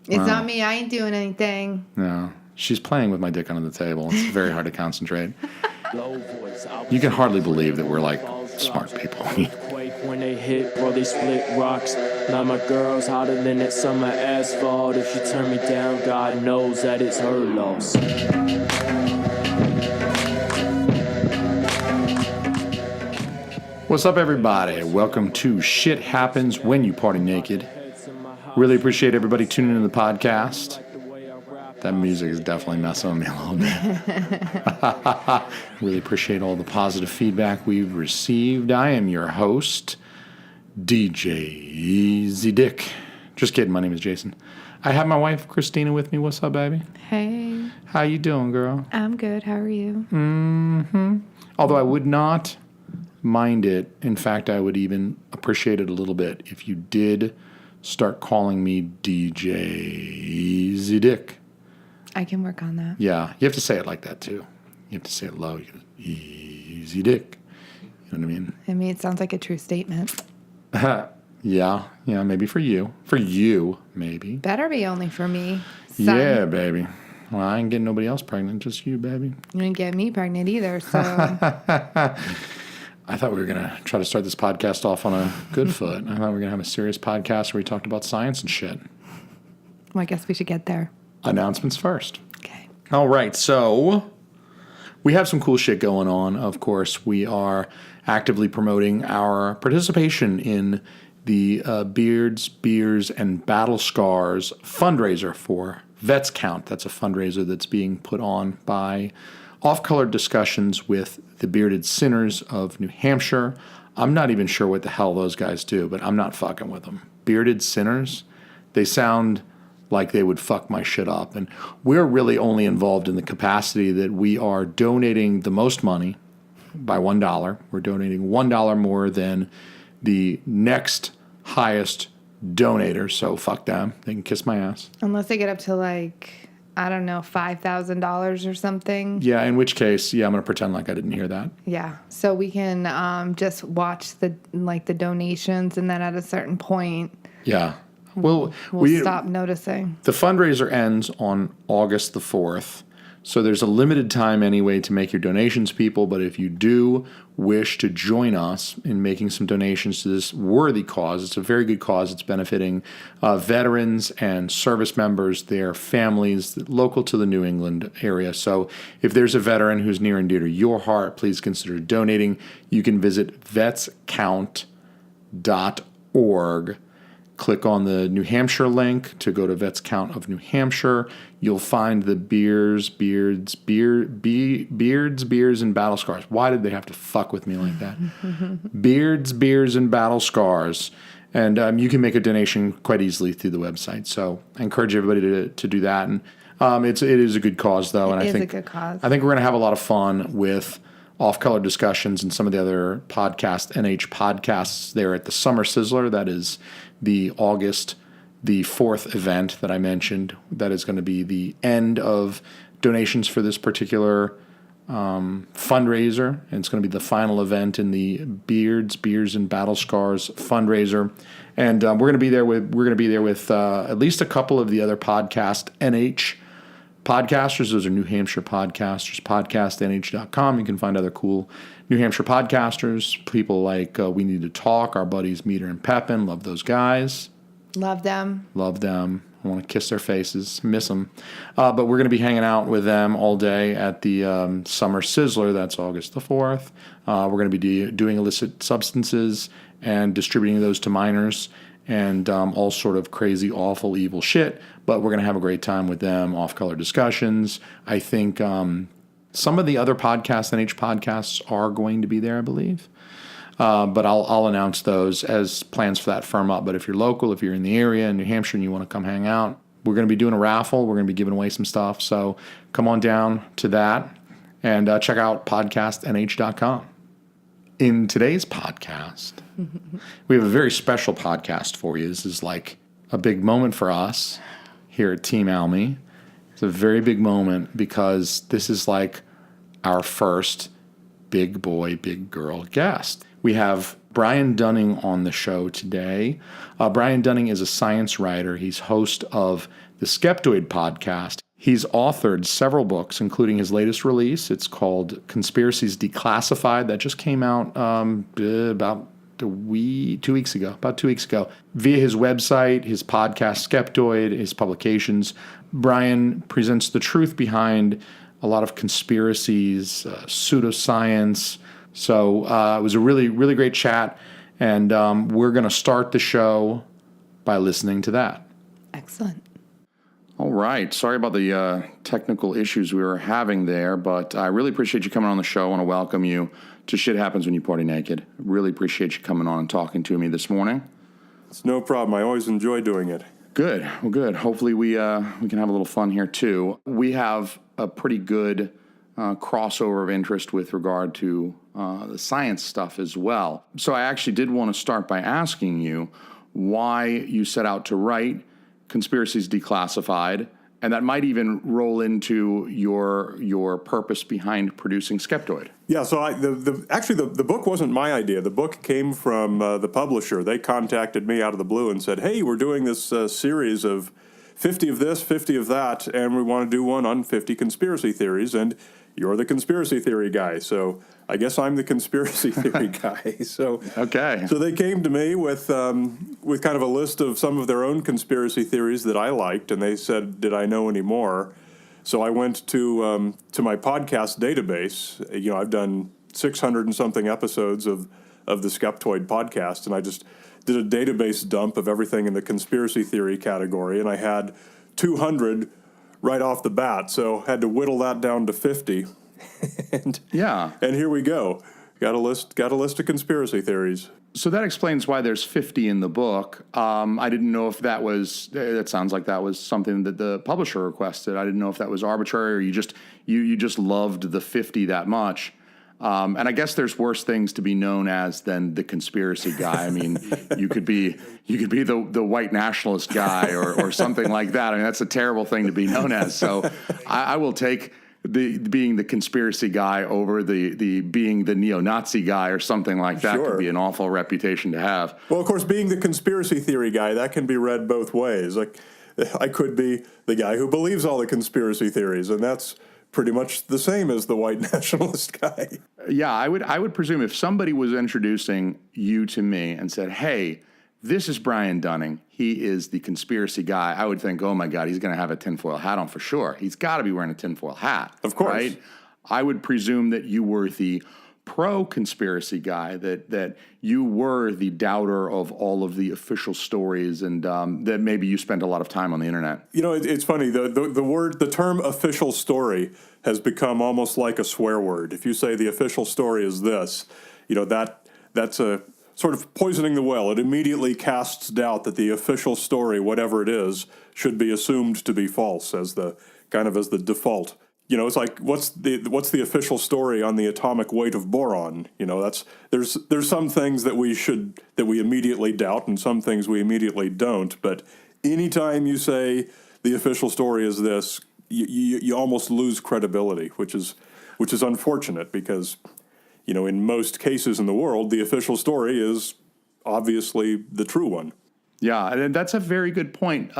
It's not me. I ain't doing anything. No. She's playing with my dick under the table. It's very hard to concentrate. You can hardly believe that we're like smart people. When they hit, bro, they split rocks. Now my girl's hotter than that summer asphalt. If she turn me down, God knows that it's her loss. What's up, everybody? Welcome to Shit Happens When You Party Naked. Really appreciate everybody tuning in to the podcast. That music is definitely messing with me a little bit. Really appreciate all the positive feedback we've received. I am your host, DJ Easy Dick. Just kidding, my name is Jason. I have my wife, Christina, with me. What's up, baby? Hey. How you doing, girl? I'm good. How are you? Although I would not mind it. In fact, I would even appreciate it a little bit if you did start calling me DJ Easy Dick. I can work on that. Yeah, you have to say it like that, too. You have to say it low. You go, Easy Dick. You know what I mean? I mean, it sounds like a true statement. Yeah, maybe for you. For you, maybe. Better be only for me. Son. Yeah, baby. Well, I ain't getting nobody else pregnant, just you, baby. You didn't get me pregnant either, so... I thought we were going to try to start this podcast off on a good foot. I thought we were going to have a serious podcast where we talked about science and shit. Well, I guess we should get there. Announcements first. Okay. All right, so we have some cool shit going on. Of course, we are actively promoting our participation in the Beards, Beers, and Battle Scars fundraiser for Vets Count. That's a fundraiser that's being put on by Off-Colored Discussions with the Bearded Sinners of New Hampshire. I'm not even sure what the hell those guys do, but I'm not fucking with them. Bearded Sinners? They sound like they would fuck my shit up. And we're really only involved in the capacity that we are donating the most money by $1. We're donating $1 more than the next highest donator. So fuck them. They can kiss my ass. Unless they get up to like, I don't know, $5,000 or something. Yeah, in which case, I'm going to pretend like I didn't hear that. Yeah. So we can just watch the donations, and then at a certain point... Yeah. We'll stop noticing. The fundraiser ends on August the 4th, so there's a limited time anyway to make your donations, people, but if you do wish to join us in making some donations to this worthy cause, it's a very good cause. It's benefiting veterans and service members, their families, local to the New England area. So if there's a veteran who's near and dear to your heart, please consider donating. You can visit vetscount.org. Click on the New Hampshire link to go to Vets Count of New Hampshire. You'll find the Beards, Beers, and Battle Scars. Why did they have to fuck with me like that? Beards, Beers, and Battle Scars. And you can make a donation quite easily through the website. So I encourage everybody to do that. And it is a good cause, though. It is a good cause. I think we're going to have a lot of fun with Off-Color Discussions and some of the other NH podcasts there at the Summer Sizzler. That is the August the 4th event that I mentioned. That is going to be the end of donations for this particular fundraiser, and it's going to be the final event in the Beards, Beers, and Battle Scars fundraiser. And we're going to be there with at least a couple of the other NH podcasters. Those are New Hampshire podcasters, podcastnh.com. You can find other cool New Hampshire podcasters, people like We Need to Talk, our buddies Meter and Pepin. Love those guys. Love them. I want to kiss their faces, miss them. But we're going to be hanging out with them all day at the Summer Sizzler. That's August the 4th. We're going to be doing illicit substances and distributing those to minors and all sort of crazy, awful, evil shit. But we're going to have a great time with them, Off-Color Discussions. I think some of the other NH podcasts are going to be there, I believe. But I'll announce those as plans for that firm up. But if you're local, if you're in the area in New Hampshire and you want to come hang out, we're going to be doing a raffle. We're going to be giving away some stuff. So come on down to that and check out podcastnh.com. In today's podcast, we have a very special podcast for you. This is like a big moment for us here at Team Almy. It's a very big moment because this is like our first big boy, big girl guest. We have Brian Dunning on the show today. Brian Dunning is a science writer. He's host of the Skeptoid podcast. He's authored several books, including his latest release. It's called Conspiracies Declassified. That just came out about 2 weeks ago, via his website, his podcast, Skeptoid, his publications. Brian presents the truth behind a lot of conspiracies, pseudoscience. So it was a really, really great chat, and we're going to start the show by listening to that. Excellent. All right. Sorry about the technical issues we were having there, but I really appreciate you coming on the show. I want to welcome you to Shit Happens When You Party Naked. Really appreciate you coming on and talking to me this morning. It's no problem. I always enjoy doing it. Good. Well, good. Hopefully we can have a little fun here, too. We have a pretty good crossover of interest with regard to the science stuff as well. So I actually did want to start by asking you why you set out to write Conspiracies Declassified, and that might even roll into your purpose behind producing Skeptoid. Yeah, so the book wasn't my idea. The book came from the publisher. They contacted me out of the blue and said, hey, we're doing this series of 50 of this, 50 of that, and we want to do one on 50 conspiracy theories, and you're the conspiracy theory guy, so I guess I'm the conspiracy theory guy. So okay. So they came to me with kind of a list of some of their own conspiracy theories that I liked, and they said, did I know any more? So I went to my podcast database. You know, I've done 600 and something episodes of the Skeptoid podcast, and I just did a database dump of everything in the conspiracy theory category, and I had 200 right off the bat, so had to whittle that down to 50. and here we go. Got a list of conspiracy theories. So that explains why there's 50 in the book. I didn't know if that sounds like that was something that the publisher requested. I didn't know if that was arbitrary or you just loved the 50 that much. And I guess there's worse things to be known as than the conspiracy guy. I mean, you could be the white nationalist guy or something like that. I mean, that's a terrible thing to be known as. So I will take being the conspiracy guy over the being the neo-Nazi guy or something like that. Sure. Could be an awful reputation to have. Well, of course, being the conspiracy theory guy, that can be read both ways. Like, I could be the guy who believes all the conspiracy theories, and that's pretty much the same as the white nationalist guy. Yeah, I would presume if somebody was introducing you to me and said, hey, this is Brian Dunning, he is the conspiracy guy, I would think, oh my God, he's going to have a tinfoil hat on for sure. He's got to be wearing a tinfoil hat. Of course. Right? I would presume that you were the pro-conspiracy guy, that you were the doubter of all of the official stories, and that maybe you spent a lot of time on the internet. You know, it's funny, the term official story has become almost like a swear word. If you say the official story is this, you know, that's a sort of poisoning the well. It immediately casts doubt that the official story, whatever it is, should be assumed to be false as the default. You know, it's like, what's the official story on the atomic weight of boron? You know, there's some things that we immediately doubt and some things we immediately don't. But anytime you say the official story is this, you almost lose credibility, which is unfortunate because, you know, in most cases in the world, the official story is obviously the true one. Yeah, and that's a very good point.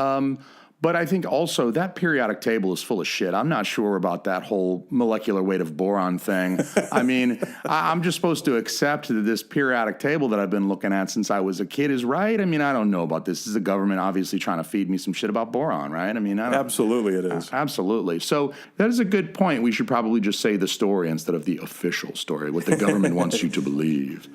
But I think also that periodic table is full of shit. I'm not sure about that whole molecular weight of boron thing. I mean, I'm just supposed to accept that this periodic table that I've been looking at since I was a kid is right. I mean, I don't know about this. This is the government obviously trying to feed me some shit about boron, right? I mean, absolutely it is. Absolutely. So that is a good point. We should probably just say the story instead of the official story, what the government wants you to believe.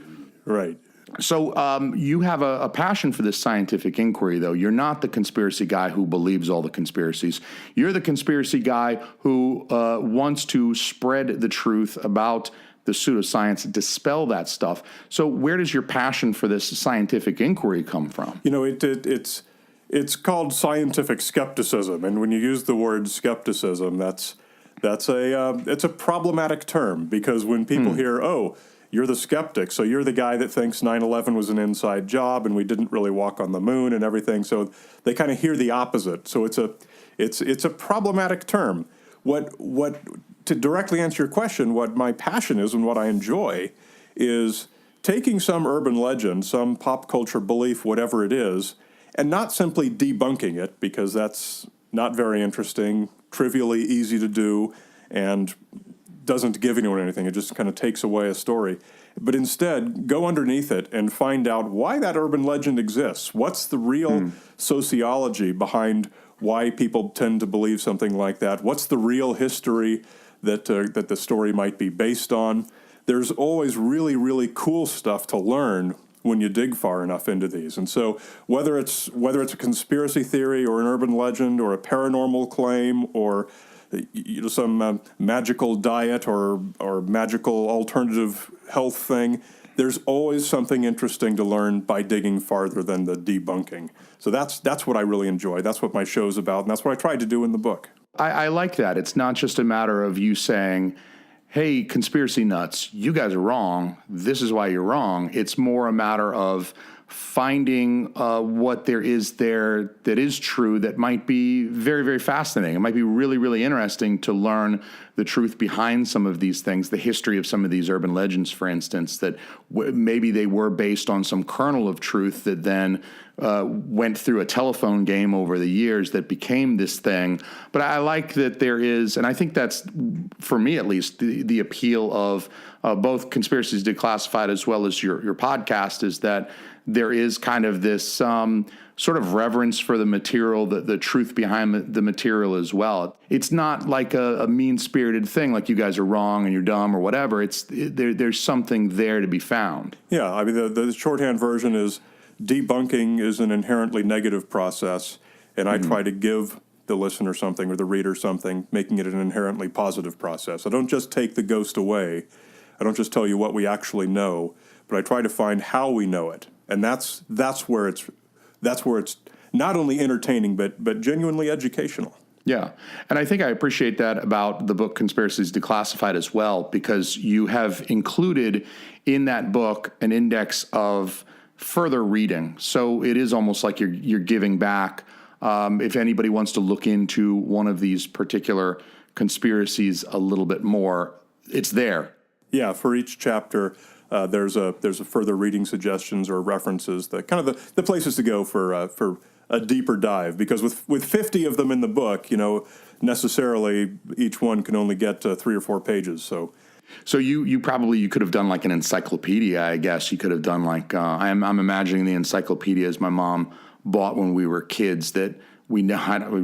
Right. So you have a passion for this scientific inquiry, though. You're not the conspiracy guy who believes all the conspiracies. You're the conspiracy guy who wants to spread the truth about the pseudoscience and dispel that stuff. So where does your passion for this scientific inquiry come from? You know, it's called scientific skepticism, and when you use the word skepticism, it's a problematic term because when people hear, oh, you're the skeptic, so you're the guy that thinks 9/11 was an inside job and we didn't really walk on the moon and everything. So they kind of hear the opposite. So it's a problematic term. What to directly answer your question, what my passion is and what I enjoy is taking some urban legend, some pop culture belief, whatever it is, and not simply debunking it, because that's not very interesting, trivially easy to do, and doesn't give anyone anything. It just kind of takes away a story. But instead, go underneath it and find out why that urban legend exists. What's the real sociology behind why people tend to believe something like that? What's the real history that the story might be based on? There's always really, really cool stuff to learn when you dig far enough into these. And so whether it's a conspiracy theory or an urban legend or a paranormal claim or some magical diet or magical alternative health thing, there's always something interesting to learn by digging farther than the debunking. So that's what I really enjoy. That's what my show's about, and that's what I tried to do in the book. I like that. It's not just a matter of you saying, hey, conspiracy nuts, you guys are wrong. This is why you're wrong. It's more a matter of finding what there is there that is true that might be very, very fascinating. It might be really, really interesting to learn the truth behind some of these things, the history of some of these urban legends, for instance, that maybe they were based on some kernel of truth that then went through a telephone game over the years that became this thing. But I like that there is, and I think that's, for me at least, the appeal of both Conspiracies Declassified as well as your podcast, is that there is kind of this sort of reverence for the material, the truth behind the material as well. It's not like a mean-spirited thing, like you guys are wrong and you're dumb or whatever. There's something there to be found. Yeah, I mean, the shorthand version is debunking is an inherently negative process, and I try to give the listener something or the reader something, making it an inherently positive process. I don't just take the ghost away. I don't just tell you what we actually know, but I try to find how we know it. And that's where it's not only entertaining but genuinely educational. Yeah. And I think I appreciate that about the book Conspiracies Declassified as well, because you have included in that book an index of further reading. So it is almost like you're giving back. If anybody wants to look into one of these particular conspiracies a little bit more, it's there. Yeah, for each chapter, there's a further reading suggestions or references, the kind of the places to go for a deeper dive. Because with 50 of them in the book, necessarily each one can only get 3 or 4 pages. So you could have done like an encyclopedia, I guess. You could have done like I'm imagining the encyclopedias my mom bought when we were kids that we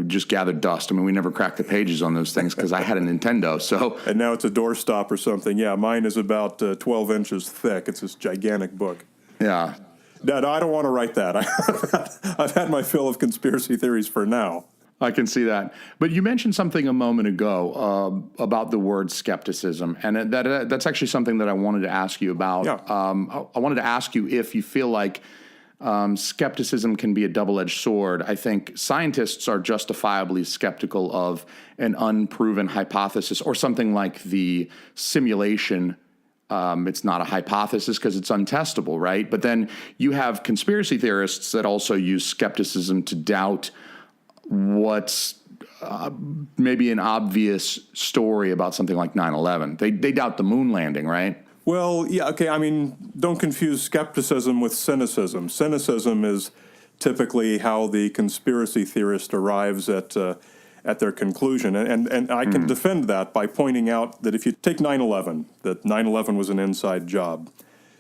just gathered dust. I mean, we never cracked the pages on those things because I had a Nintendo. So and now it's a doorstop or something. Yeah, mine is about 12 inches thick. It's this gigantic book. Yeah. No, I don't want to write that. I've had my fill of conspiracy theories for now. I can see that. But you mentioned something a moment ago about the word skepticism, and that's actually something that I wanted to ask you about. Yeah. I wanted to ask you if you feel like skepticism can be a double-edged sword. I think scientists are justifiably skeptical of an unproven hypothesis or something like the simulation. It's not a hypothesis because it's untestable, right? But then you have conspiracy theorists that also use skepticism to doubt what's maybe an obvious story about something like 9/11. They doubt the moon landing, right? Well, yeah, okay. I mean, don't confuse skepticism with cynicism. Cynicism is typically how the conspiracy theorist arrives at their conclusion. And I can defend that by pointing out that if you take 9/11, that 9/11 was an inside job,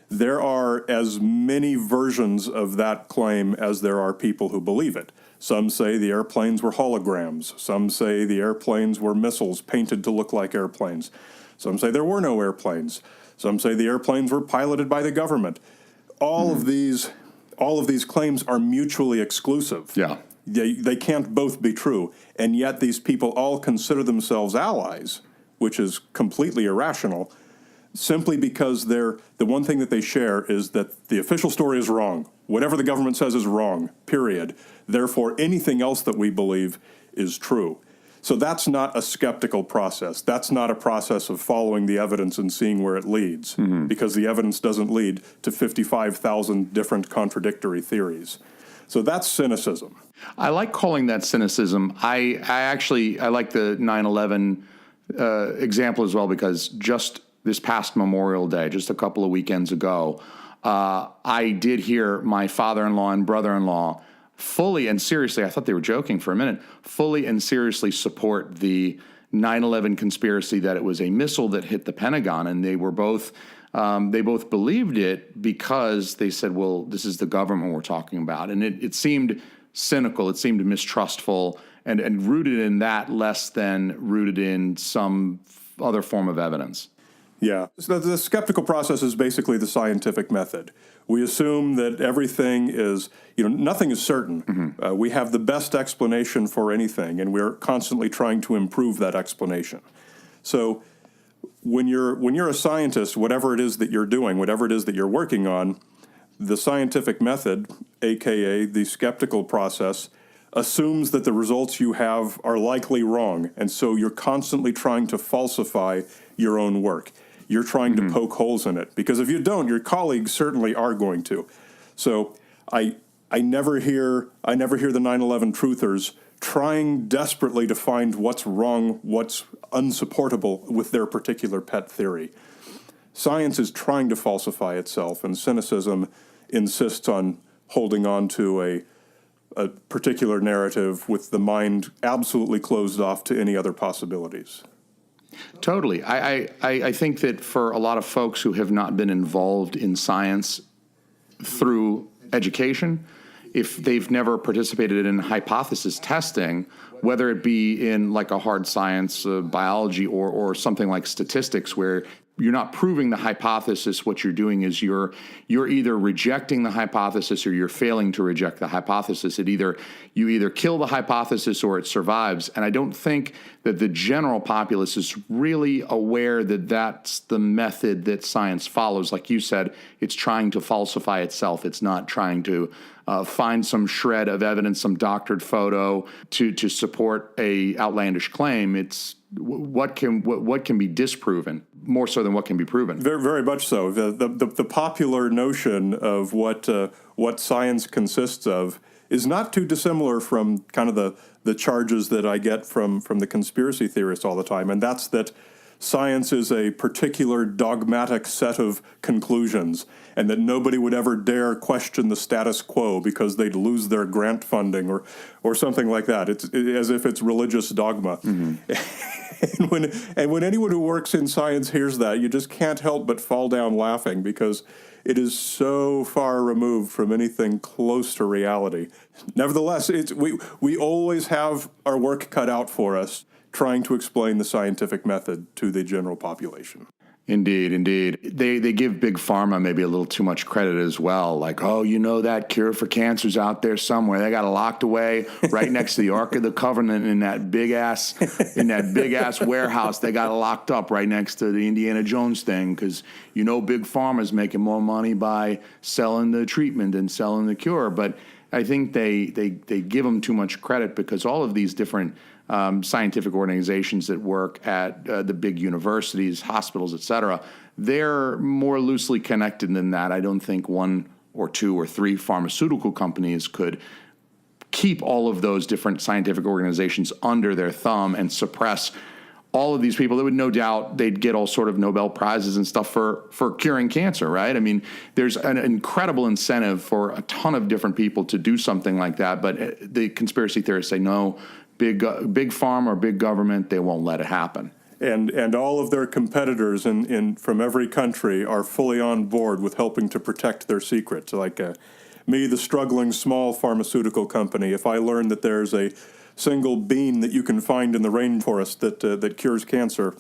there are as many versions of that claim as there are people who believe it. Some say the airplanes were holograms. Some say the airplanes were missiles painted to look like airplanes. Some say there were no airplanes. Some say the airplanes were piloted by the government. All of these claims are mutually exclusive. Yeah. They can't both be true. And yet these people all consider themselves allies, which is completely irrational, simply because the one thing that they share is that the official story is wrong. Whatever the government says is wrong, period. Therefore, anything else that we believe is true. So that's not a skeptical process. That's not a process of following the evidence and seeing where it leads, because the evidence doesn't lead to 55,000 different contradictory theories. So that's cynicism. I like calling that cynicism. I like the 9/11 example as well, because just this past Memorial Day, just a couple of weekends ago, I did hear my father-in-law and brother-in-law fully and seriously, I thought they were joking for a minute, fully and seriously support the 9/11 conspiracy that it was a missile that hit the Pentagon, and they both believed it because they said, well, this is the government we're talking about. And it seemed cynical, it seemed mistrustful, and rooted in that less than rooted in some other form of evidence. Yeah. So the skeptical process is basically the scientific method. We assume that everything is, nothing is certain. Mm-hmm. We have the best explanation for anything, and we're constantly trying to improve that explanation. So when you're a scientist, whatever it is that you're doing, whatever it is that you're working on, the scientific method, aka the skeptical process, assumes that the results you have are likely wrong, and so you're constantly trying to falsify your own work. You're trying to poke holes in it, because if you don't, your colleagues certainly are going to. So I never hear the 9/11 truthers trying desperately to find what's wrong, what's unsupportable with their particular pet theory. Science is trying to falsify itself, and cynicism insists on holding on to a particular narrative with the mind absolutely closed off to any other possibilities. Totally. I think that for a lot of folks who have not been involved in science through education, if they've never participated in hypothesis testing, whether it be in like a hard science, biology, or something like statistics, where you're not proving the hypothesis, what you're doing is you're either rejecting the hypothesis or you're failing to reject the hypothesis. You either kill the hypothesis or it survives. And I don't think that the general populace is really aware that that's the method that science follows. Like you said, it's trying to falsify itself. It's not trying to find some shred of evidence, some doctored photo to support a outlandish claim. It's what can be disproven more so than what can be proven. Very, very much so. The popular notion of what science consists of is not too dissimilar from kind of the charges that I get from the conspiracy theorists all the time, and that's that science is a particular dogmatic set of conclusions, and that nobody would ever dare question the status quo because they'd lose their grant funding or something like that. It's as if it's religious dogma. Mm-hmm. and when anyone who works in science hears that, you just can't help but fall down laughing, because it is so far removed from anything close to reality. Nevertheless, we always have our work cut out for us trying to explain the scientific method to the general population. Indeed, indeed. They give Big Pharma maybe a little too much credit as well. Like, oh, that cure for cancer's out there somewhere. They got it locked away right next to the Ark of the Covenant in that big ass warehouse. They got it locked up right next to the Indiana Jones thing, because Big Pharma's making more money by selling the treatment than selling the cure. But I think they give them too much credit, because all of these different scientific organizations that work at the big universities, hospitals, et cetera, they're more loosely connected than that. I don't think one or two or three pharmaceutical companies could keep all of those different scientific organizations under their thumb and suppress all of these people. That would no doubt they'd get all sort of Nobel Prizes and stuff for curing cancer, right? I mean, there's an incredible incentive for a ton of different people to do something like that, but the conspiracy theorists say no. Big pharma or big government, they won't let it happen. And all of their competitors from every country are fully on board with helping to protect their secrets. Like me, the struggling small pharmaceutical company, if I learn that there's a single bean that you can find in the rainforest that cures cancer,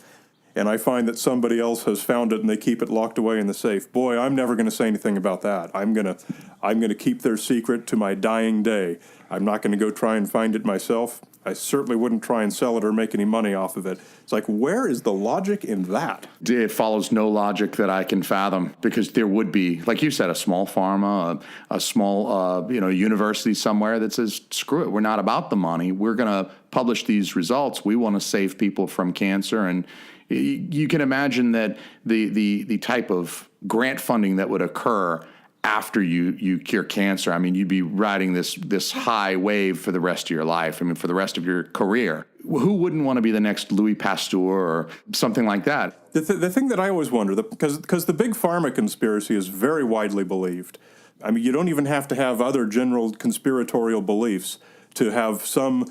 and I find that somebody else has found it and they keep it locked away in the safe, boy, I'm never going to say anything about that. I'm gonna keep their secret to my dying day. I'm not going to go try and find it myself. I certainly wouldn't try and sell it or make any money off of it. It's like, where is the logic in that? It follows no logic that I can fathom, because there would be, like you said, a small pharma, a small university somewhere that says, screw it, we're not about the money. We're going to publish these results. We want to save people from cancer. And you can imagine that the type of grant funding that would occur after you cure cancer. I mean, you'd be riding this high wave for the rest of your life. I mean, for the rest of your career. Who wouldn't want to be the next Louis Pasteur or something like that? The thing that I always wonder, because the big pharma conspiracy is very widely believed. I mean, you don't even have to have other general conspiratorial beliefs to have some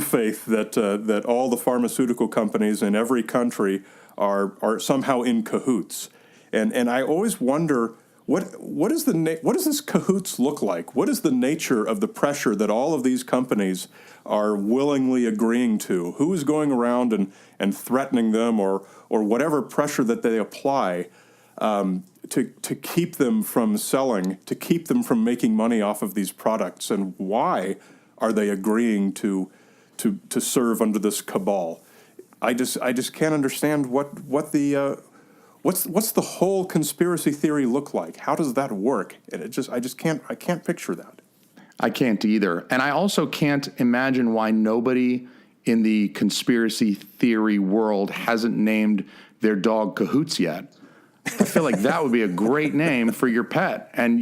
faith that all the pharmaceutical companies in every country are somehow in cahoots. And I always wonder, what does this cahoots look like? What is the nature of the pressure that all of these companies are willingly agreeing to? Who is going around and threatening them, or whatever pressure that they apply to keep them from selling, to keep them from making money off of these products? And why are they agreeing to serve under this cabal? I just can't understand what's the whole conspiracy theory look like? How does that work? And I can't picture that. I can't either. And I also can't imagine why nobody in the conspiracy theory world hasn't named their dog Cahoots yet. I feel like that would be a great name for your pet. And,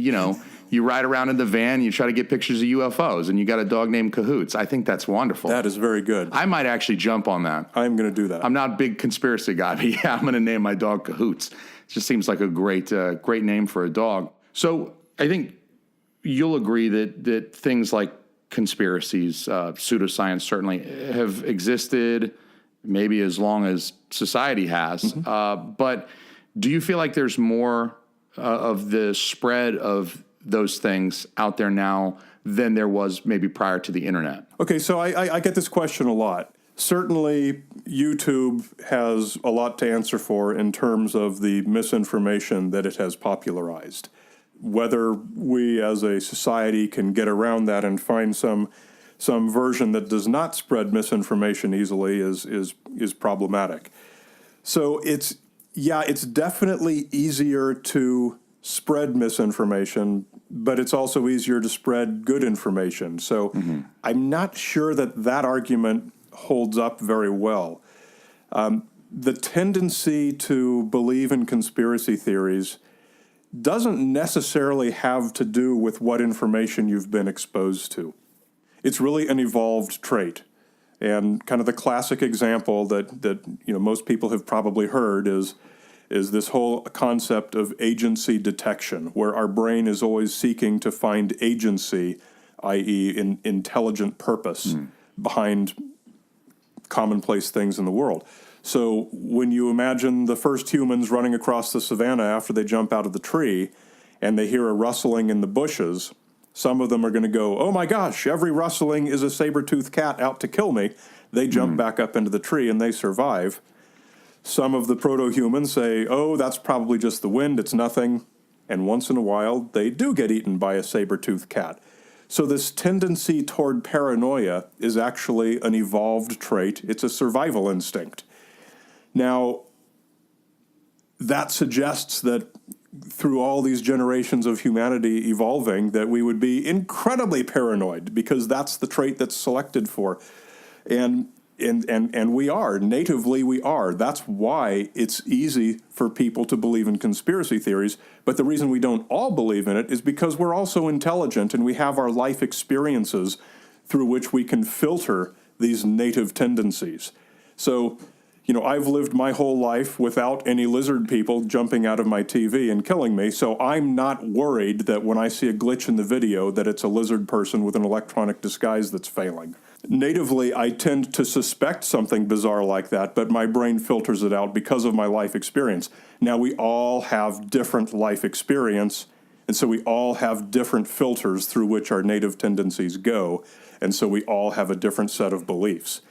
you ride around in the van, you try to get pictures of UFOs, and you got a dog named Cahoots. I think that's wonderful. That is very good. I might actually jump on that. I'm going to do that. I'm not a big conspiracy guy, but yeah, I'm going to name my dog Cahoots. It just seems like a great name for a dog. So I think you'll agree that things like conspiracies, pseudoscience certainly have existed maybe as long as society has. Mm-hmm. But do you feel like there's more of the spread of those things out there now than there was maybe prior to the internet? Okay, so I get this question a lot. Certainly, YouTube has a lot to answer for in terms of the misinformation that it has popularized. Whether we as a society can get around that and find some version that does not spread misinformation easily is problematic. So it's definitely easier to spread misinformation, but it's also easier to spread good information. So I'm not sure that argument holds up very well. The tendency to believe in conspiracy theories doesn't necessarily have to do with what information you've been exposed to. It's really an evolved trait. And kind of the classic example that most people have probably heard is this whole concept of agency detection, where our brain is always seeking to find agency, i.e. intelligent purpose behind commonplace things in the world. So when you imagine the first humans running across the savannah after they jump out of the tree and they hear a rustling in the bushes, some of them are going to go, oh my gosh, every rustling is a saber-toothed cat out to kill me. They jump back up into the tree and they survive. Some of the proto-humans say, oh, that's probably just the wind, it's nothing. And once in a while, they do get eaten by a saber-toothed cat. So this tendency toward paranoia is actually an evolved trait. It's a survival instinct. Now, that suggests that through all these generations of humanity evolving, that we would be incredibly paranoid because that's the trait that's selected for. And we are. Natively, we are. That's why it's easy for people to believe in conspiracy theories. But the reason we don't all believe in it is because we're also intelligent and we have our life experiences through which we can filter these native tendencies. So, I've lived my whole life without any lizard people jumping out of my TV and killing me, so I'm not worried that when I see a glitch in the video that it's a lizard person with an electronic disguise that's failing. Natively, I tend to suspect something bizarre like that, but my brain filters it out because of my life experience. Now, we all have different life experience, and so we all have different filters through which our native tendencies go, and so we all have a different set of beliefs.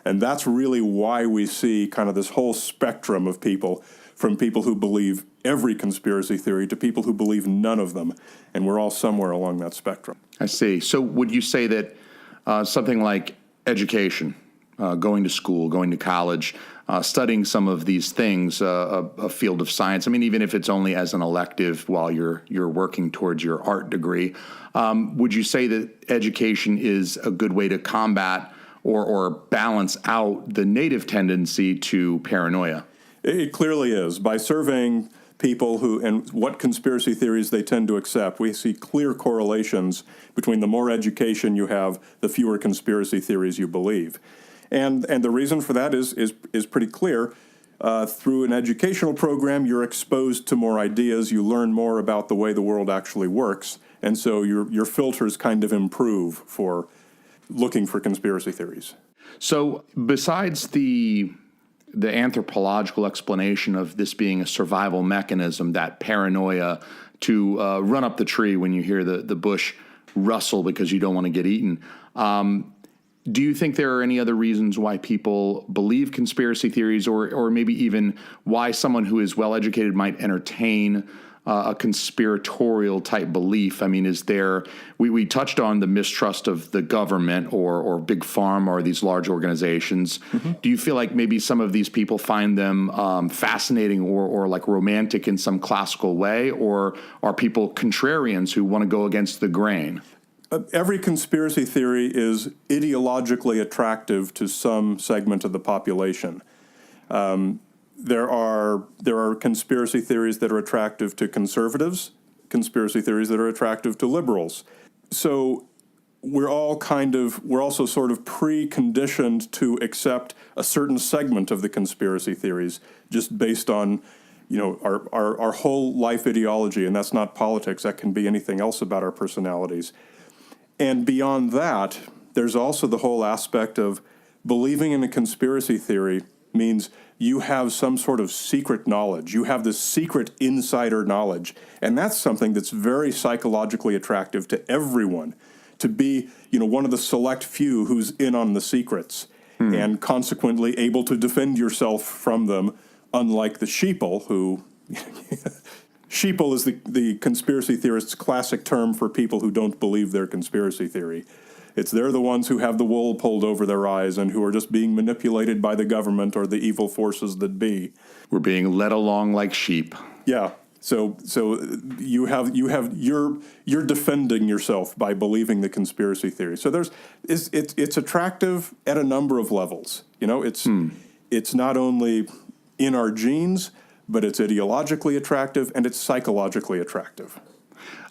And that's really why we see kind of this whole spectrum of people, from people who believe every conspiracy theory to people who believe none of them, and we're all somewhere along that spectrum. I see. So would you say that something like education, going to school, going to college, studying some of these things, a field of science, I mean, even if it's only as an elective while you're working towards your art degree, would you say that education is a good way to combat or balance out the native tendency to paranoia? It clearly is. By surveying people and what conspiracy theories they tend to accept, we see clear correlations between the more education you have, the fewer conspiracy theories you believe. And the reason for that is pretty clear. Through an educational program, you're exposed to more ideas, you learn more about the way the world actually works, and so your filters kind of improve for looking for conspiracy theories. So besides the anthropological explanation of this being a survival mechanism, that paranoia to run up the tree when you hear the bush rustle because you don't want to get eaten, do you think there are any other reasons why people believe conspiracy theories, or maybe even why someone who is well-educated might entertain a conspiratorial type belief? I mean, is there, we touched on the mistrust of the government or big pharma or these large organizations. Mm-hmm. Do you feel like maybe some of these people find them fascinating or like romantic in some classical way, or are people contrarians who want to go against the grain? Every conspiracy theory is ideologically attractive to some segment of the population. There are conspiracy theories that are attractive to conservatives, conspiracy theories that are attractive to liberals. So we're also sort of preconditioned to accept a certain segment of the conspiracy theories just based on, our whole life ideology, and that's not politics. That can be anything else about our personalities. And beyond that, there's also the whole aspect of believing in a conspiracy theory means you have some sort of secret knowledge. You have this secret insider knowledge. And that's something that's very psychologically attractive to everyone, to be, one of the select few who's in on the secrets and consequently able to defend yourself from them, unlike the sheeple who... Sheeple is the conspiracy theorist's classic term for people who don't believe their conspiracy theory. They're the ones who have the wool pulled over their eyes and who are just being manipulated by the government or the evil forces that be. We're being led along like sheep. Yeah. So you're defending yourself by believing the conspiracy theory. So it's attractive at a number of levels. It's not only in our genes, but it's ideologically attractive and it's psychologically attractive.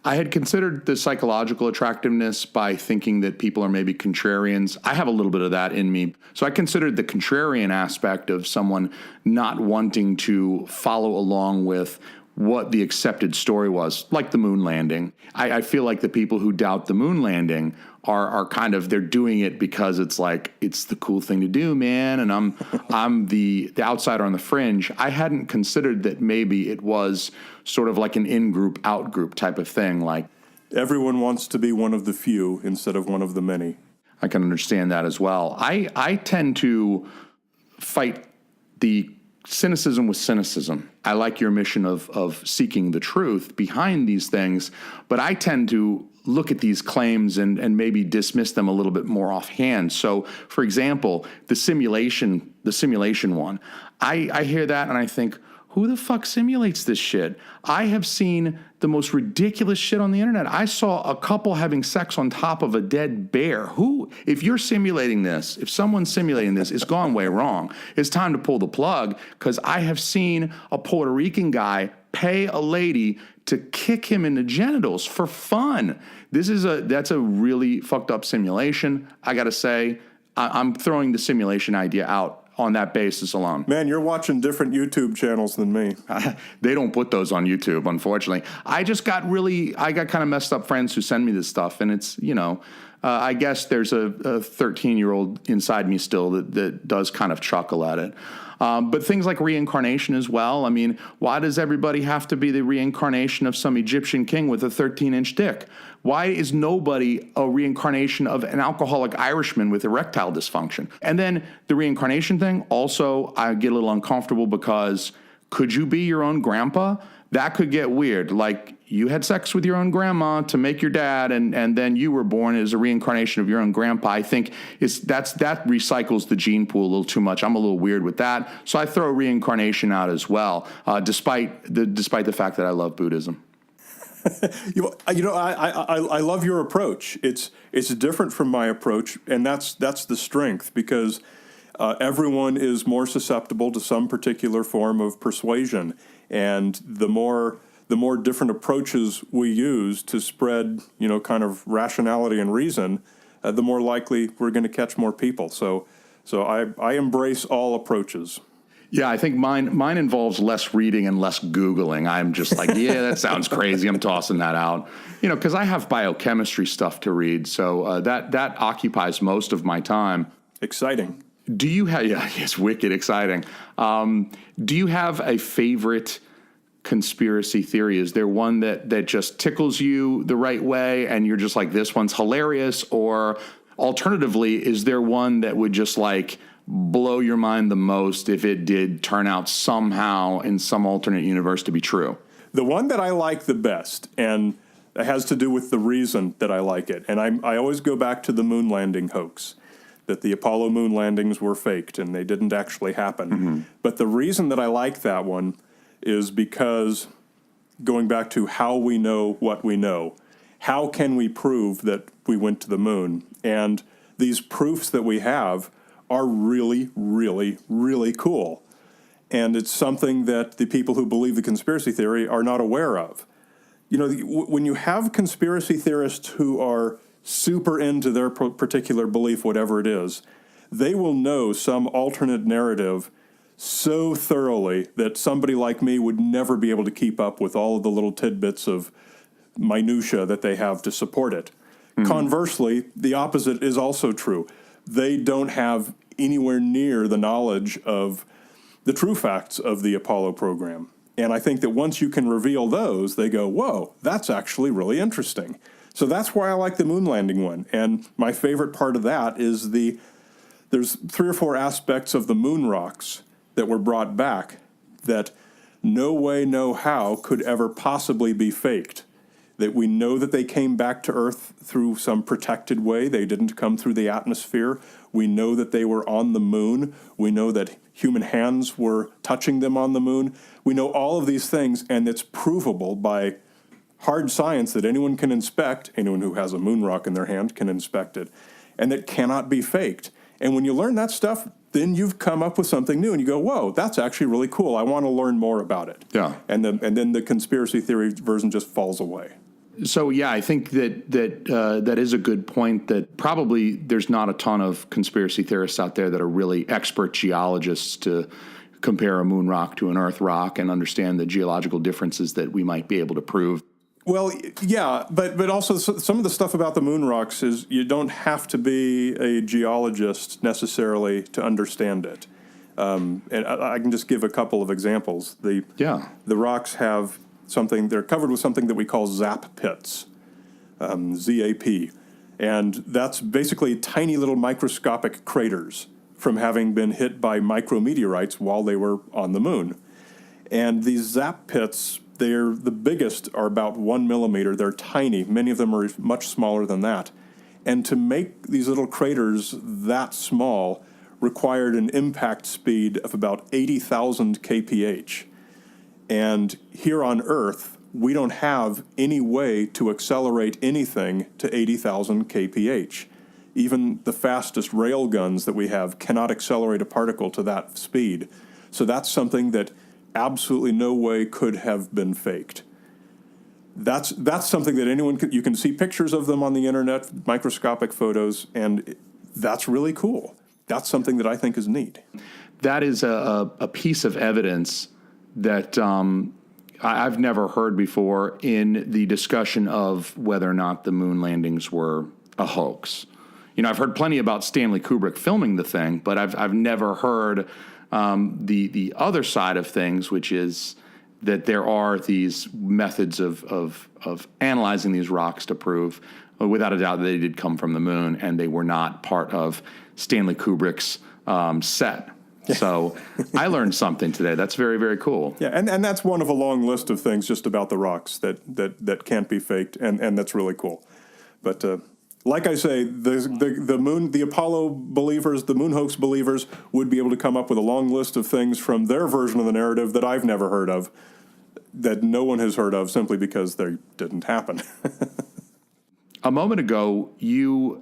I had considered the psychological attractiveness by thinking that people are maybe contrarians. I have a little bit of that in me. So I considered the contrarian aspect of someone not wanting to follow along with what the accepted story was, like the moon landing. I feel like the people who doubt the moon landing are kind of, they're doing it because it's like, it's the cool thing to do, man, and I'm the outsider on the fringe. I hadn't considered that maybe it was sort of like an in-group, out-group type of thing. Like, everyone wants to be one of the few instead of one of the many. I can understand that as well. I tend to fight the cynicism with cynicism. I like your mission of seeking the truth behind these things, but I tend to look at these claims and maybe dismiss them a little bit more offhand. So, for example, the simulation one, I hear that and I think, who the fuck simulates this shit? I have seen the most ridiculous shit on the internet. I saw a couple having sex on top of a dead bear. If you're simulating this, if someone's simulating this, it's gone way wrong. It's time to pull the plug, because I have seen a Puerto Rican guy pay a lady to kick him in the genitals for fun. That's a really fucked up simulation. I gotta say, I'm throwing the simulation idea out on that basis alone. Man, you're watching different YouTube channels than me. They don't put those on YouTube, unfortunately. I got kind of messed up friends who send me this stuff, and it's, I guess there's a 13-year-old inside me still that does kind of chuckle at it. But things like reincarnation as well. I mean, why does everybody have to be the reincarnation of some Egyptian king with a 13-inch dick? Why is nobody a reincarnation of an alcoholic Irishman with erectile dysfunction? And then the reincarnation thing, also, I get a little uncomfortable because could you be your own grandpa? That could get weird. Like, you had sex with your own grandma to make your dad, and then you were born as a reincarnation of your own grandpa. I think that recycles the gene pool a little too much. I'm a little weird with that. So I throw reincarnation out as well, despite the fact that I love Buddhism. I love your approach. It's different from my approach, and that's the strength, because everyone is more susceptible to some particular form of persuasion. And the more different approaches we use to spread, kind of rationality and reason, the more likely we're going to catch more people. So I embrace all approaches. Yeah, I think mine involves less reading and less Googling. I'm just like, yeah, that sounds crazy. I'm tossing that out, because I have biochemistry stuff to read. So that occupies most of my time. Exciting. Do you have? Yeah, it's wicked exciting. Do you have a favorite conspiracy theory? Is there one that just tickles you the right way and you're just like, this one's hilarious? Or alternatively, is there one that would just like blow your mind the most if it did turn out somehow in some alternate universe to be true? The one that I like the best, and it has to do with the reason that I like it, and I always go back to the moon landing hoax, that the Apollo moon landings were faked and they didn't actually happen. Mm-hmm. But the reason that I like that one is because, going back to how we know what we know, how can we prove that we went to the moon? And these proofs that we have are really, really, really cool. And it's something that the people who believe the conspiracy theory are not aware of. When you have conspiracy theorists who are super into their particular belief, whatever it is, they will know some alternate narrative so thoroughly that somebody like me would never be able to keep up with all of the little tidbits of minutia that they have to support it. Mm-hmm. Conversely, the opposite is also true. They don't have anywhere near the knowledge of the true facts of the Apollo program. And I think that once you can reveal those, they go, whoa, that's actually really interesting. So that's why I like the moon landing one. And my favorite part of that is there's 3 or 4 aspects of the moon rocks that were brought back that no way, no how could ever possibly be faked. That we know that they came back to Earth through some protected way. They didn't come through the atmosphere. We know that they were on the moon. We know that human hands were touching them on the moon. We know all of these things, and it's provable by hard science that anyone can inspect. Anyone who has a moon rock in their hand can inspect it, and that cannot be faked. And when you learn that stuff, then you've come up with something new, and you go, whoa, that's actually really cool. I want to learn more about it. Yeah. And then the conspiracy theory version just falls away. So, yeah, I think that is a good point, that probably there's not a ton of conspiracy theorists out there that are really expert geologists to compare a moon rock to an Earth rock and understand the geological differences that we might be able to prove. Well, yeah, but also some of the stuff about the moon rocks is you don't have to be a geologist necessarily to understand it. And I can just give a couple of examples. The rocks have something, they're covered with something that we call zap pits, ZAP. And that's basically tiny little microscopic craters from having been hit by micrometeorites while they were on the moon. And these zap pits, the biggest are about 1 millimeter. They're tiny. Many of them are much smaller than that. And to make these little craters that small required an impact speed of about 80,000 kph. And here on Earth, we don't have any way to accelerate anything to 80,000 kph. Even the fastest rail guns that we have cannot accelerate a particle to that speed. So that's something that absolutely no way could have been faked. That's something that anyone you can see pictures of them on the internet, microscopic photos, and that's really cool. That's something that I think is neat. That is a piece of evidence that I've never heard before in the discussion of whether or not the moon landings were a hoax. I've heard plenty about Stanley Kubrick filming the thing, but I've never heard the other side of things, which is that there are these methods of analyzing these rocks to prove, without a doubt, that they did come from the moon and they were not part of Stanley Kubrick's set. So I learned something today. That's very, very cool. Yeah, and that's one of a long list of things just about the rocks that can't be faked, and that's really cool. But like I say, the Apollo believers, the moon hoax believers, would be able to come up with a long list of things from their version of the narrative that I've never heard of, that no one has heard of, simply because they didn't happen. A moment ago,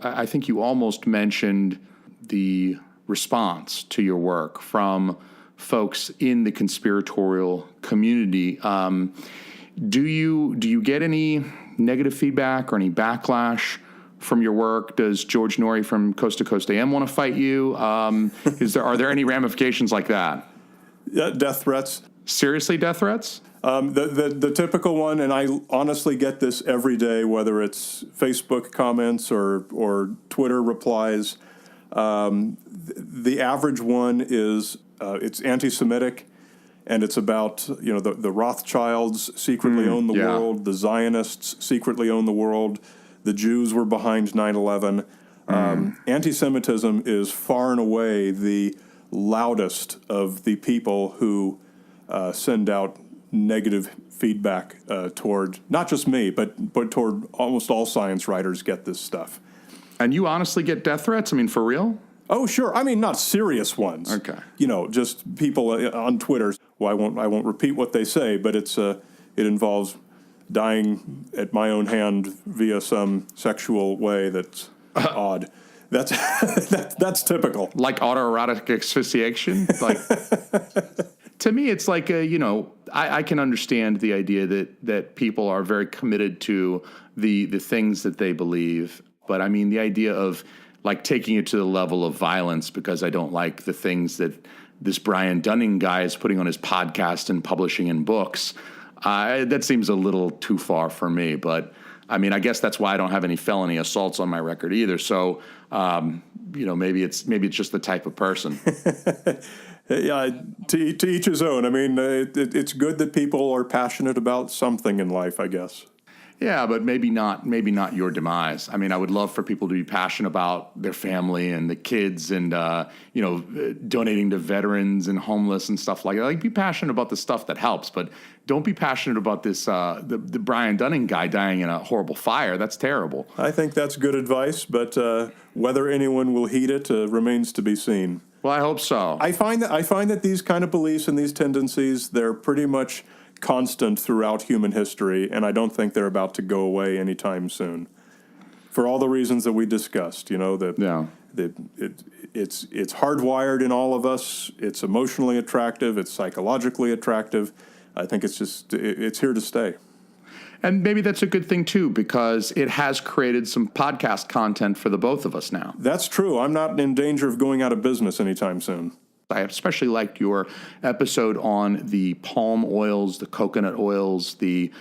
I think you almost mentioned the response to your work from folks in the conspiratorial community. Do you get any negative feedback or any backlash from your work? Does George Norrie from Coast to Coast AM want to fight you? Are there any ramifications like that? Yeah, death threats. Seriously, death threats? The typical one, and I honestly get this every day, whether it's Facebook comments or Twitter replies. The average one is it's anti-Semitic, and it's about the Rothschilds secretly own the world, the Zionists secretly own the world, the Jews were behind 9/11. Anti-Semitism is far and away the loudest of the people who send out negative feedback toward not just me, but toward almost all science writers get this stuff. And you honestly get death threats? I mean, for real? Oh, sure. I mean, not serious ones. Okay. Just people on Twitter. Well, I won't repeat what they say, but it involves dying at my own hand via some sexual way that's odd. That's typical. Like autoerotic asphyxiation? To me, it's like, I can understand the idea that people are very committed to the things that they believe. But I mean, the idea of like taking it to the level of violence because I don't like the things that this Brian Dunning guy is putting on his podcast and publishing in books, that seems a little too far for me. But I mean, I guess that's why I don't have any felony assaults on my record either. So, maybe it's just the type of person. Yeah, to each his own. I mean, it's good that people are passionate about something in life, I guess. Yeah, but maybe not your demise. I mean, I would love for people to be passionate about their family and the kids and, donating to veterans and homeless and stuff like that. Like, be passionate about the stuff that helps, but don't be passionate about this, the Brian Dunning guy dying in a horrible fire. That's terrible. I think that's good advice, but whether anyone will heed it remains to be seen. Well, I hope so. I find that these kind of beliefs and these tendencies, they're pretty much constant throughout human history, and I don't think they're about to go away anytime soon. For all the reasons that we discussed, it's hardwired in all of us. It's emotionally attractive. It's psychologically attractive. I think it's here to stay. And maybe that's a good thing, too, because it has created some podcast content for the both of us now. That's true. I'm not in danger of going out of business anytime soon. I especially liked your episode on the palm oils, the coconut oils, the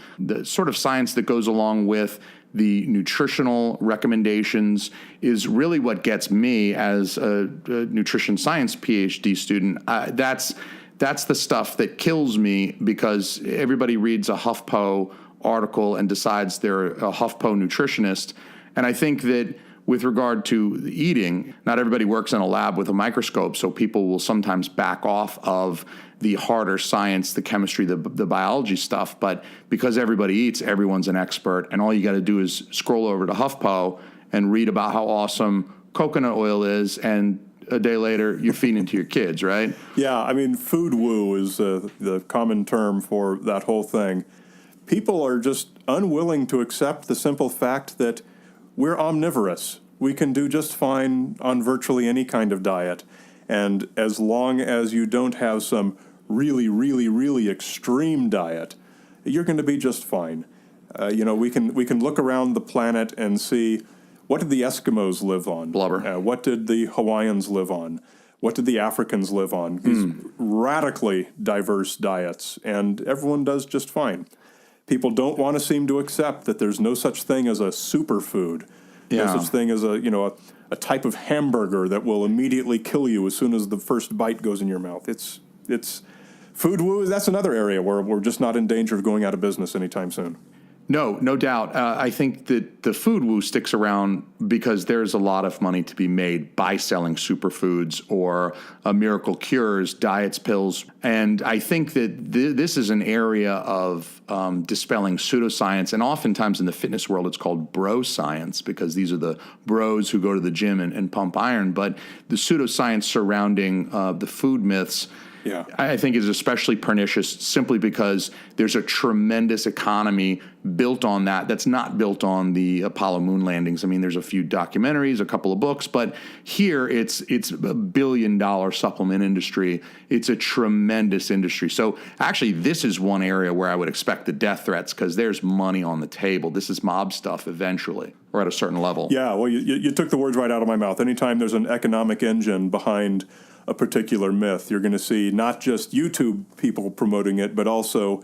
sort of science that goes along with the nutritional recommendations is really what gets me as a nutrition science PhD student. That's the stuff that kills me because everybody reads a HuffPo article and decides they're a HuffPo nutritionist. And I think that with regard to eating, not everybody works in a lab with a microscope, so people will sometimes back off of the harder science, the chemistry, the biology stuff. But because everybody eats, everyone's an expert, and all you got to do is scroll over to HuffPo and read about how awesome coconut oil is, and a day later, you're feeding it to your kids, right? Yeah, I mean, food woo is the common term for that whole thing. People are just unwilling to accept the simple fact that we're omnivorous. We can do just fine on virtually any kind of diet. And as long as you don't have some really, really, really extreme diet, you're going to be just fine. We can look around the planet and see, what did the Eskimos live on? Blubber. What did the Hawaiians live on? What did the Africans live on? These radically diverse diets, and everyone does just fine. People don't want to seem to accept that there's no such thing as a superfood. Yeah. No such thing as a type of hamburger that will immediately kill you as soon as the first bite goes in your mouth. It's food woo. That's another area where we're just not in danger of going out of business anytime soon. No doubt. I think that the food woo sticks around because there's a lot of money to be made by selling superfoods or miracle cures, diets, pills. And I think that this is an area of dispelling pseudoscience. And oftentimes in the fitness world, it's called bro science because these are the bros who go to the gym and pump iron. But the pseudoscience surrounding the food myths Yeah. I think is especially pernicious simply because there's a tremendous economy built on that that's not built on the Apollo moon landings. I mean, there's a few documentaries, a couple of books, but here it's a $1 billion supplement industry. It's a tremendous industry. So actually, this is one area where I would expect the death threats because there's money on the table. This is mob stuff eventually, or at a certain level. Yeah, well, you took the words right out of my mouth. Anytime there's an economic engine behind a particular myth, you're going to see not just YouTube people promoting it, but also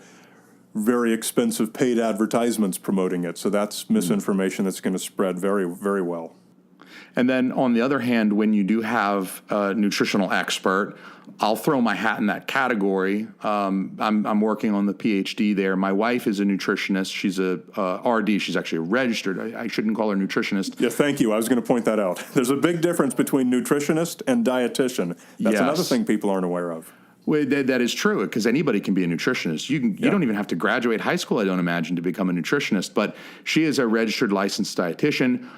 very expensive paid advertisements promoting it. So that's misinformation that's going to spread very, very well. And then on the other hand, when you do have a nutritional expert, I'll throw my hat in that category. I'm working on the PhD there. My wife is a nutritionist. She's a RD. She's actually a registered. I shouldn't call her nutritionist. Yeah, thank you. I was going to point that out. There's a big difference between nutritionist and dietitian. That's Yes. another thing people aren't aware of. Well, that is true because anybody can be a nutritionist. You don't even have to graduate high school, I don't imagine, to become a nutritionist. But she is a registered licensed dietitian.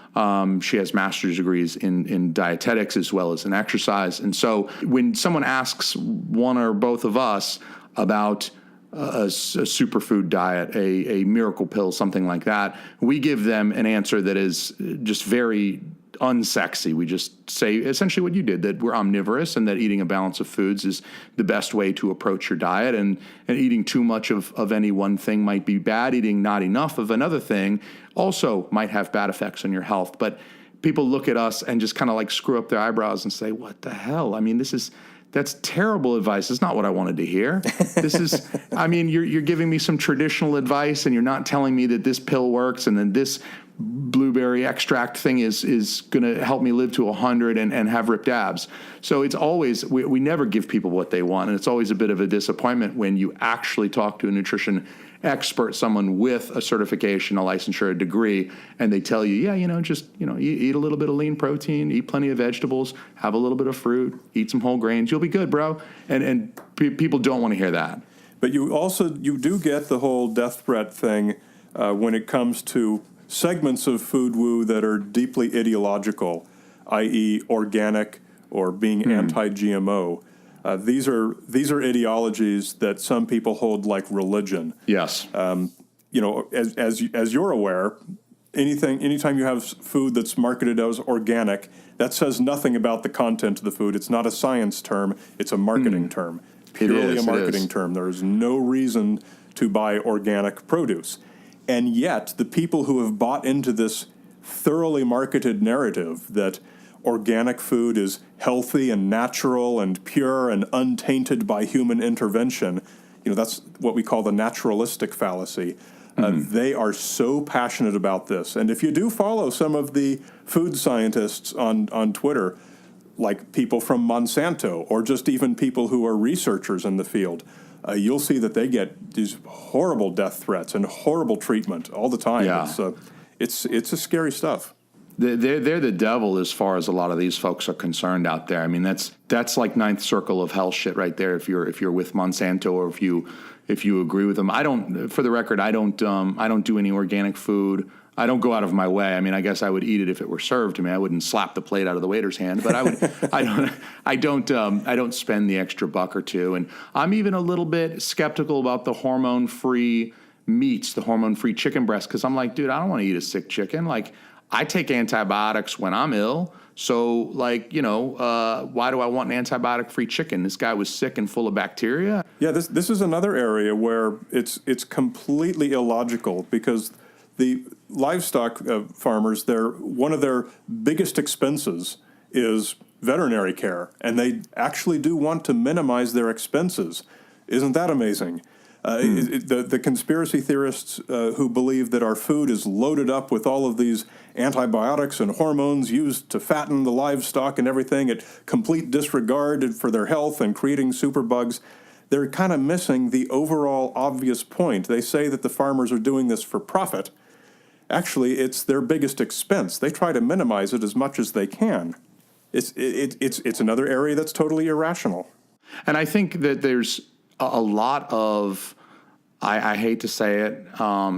She has master's degrees in dietetics as well as in exercise. And so when someone asks one or both of us about a superfood diet, a miracle pill, something like that, we give them an answer that is just very unsexy. We just say essentially what you did, that we're omnivorous and that eating a balance of foods is the best way to approach your diet, and eating too much of any one thing might be bad. Eating not enough of another thing also might have bad effects on your health. But people look at us and just kind of like screw up their eyebrows and say, what the hell? I mean, that's terrible advice. It's not what I wanted to hear. This is, I mean, you're giving me some traditional advice and you're not telling me that this pill works and then this blueberry extract thing is going to help me live to 100 and have ripped abs. So it's always, we never give people what they want. And it's always a bit of a disappointment when you actually talk to a nutrition expert, someone with a certification, a licensure, a degree, and they tell you, eat a little bit of lean protein, eat plenty of vegetables, have a little bit of fruit, eat some whole grains, you'll be good, bro. And people don't want to hear that. But you do get the whole death threat thing when it comes to segments of food woo that are deeply ideological, i.e. organic or being anti-GMO. These are ideologies that some people hold like religion. Yes. As you're aware, anytime you have food that's marketed as organic, that says nothing about the content of the food. It's not a science term. It's a marketing term. Purely a marketing term. There is no reason to buy organic produce. And yet, the people who have bought into this thoroughly marketed narrative that organic food is healthy and natural and pure and untainted by human intervention, that's what we call the naturalistic fallacy. They are so passionate about this. And if you do follow some of the food scientists on Twitter, like people from Monsanto or just even people who are researchers in the field, you'll see that they get these horrible death threats and horrible treatment all the time. Yeah. It's a scary stuff. They're the devil as far as a lot of these folks are concerned out there. I mean, that's like ninth circle of hell shit right there. If you're with Monsanto or if you agree with them, I don't. For the record, I don't do any organic food. I don't go out of my way. I mean, I guess I would eat it if it were served to me. I wouldn't slap the plate out of the waiter's hand, but I don't spend the extra buck or two. And I'm even a little bit skeptical about the hormone-free meats, the hormone-free chicken breast, because I'm like, dude, I don't want to eat a sick chicken. Like, I take antibiotics when I'm ill. So, why do I want an antibiotic-free chicken? This guy was sick and full of bacteria. Yeah, this is another area where it's completely illogical because the livestock farmers, one of their biggest expenses is veterinary care, and they actually do want to minimize their expenses. Isn't that amazing? The conspiracy theorists who believe that our food is loaded up with all of these antibiotics and hormones used to fatten the livestock and everything at complete disregard for their health and creating superbugs, they're kind of missing the overall obvious point. They say that the farmers are doing this for profit. Actually, it's their biggest expense. They try to minimize it as much as they can. It's another area that's totally irrational. And I think that there's a lot of, I hate to say it,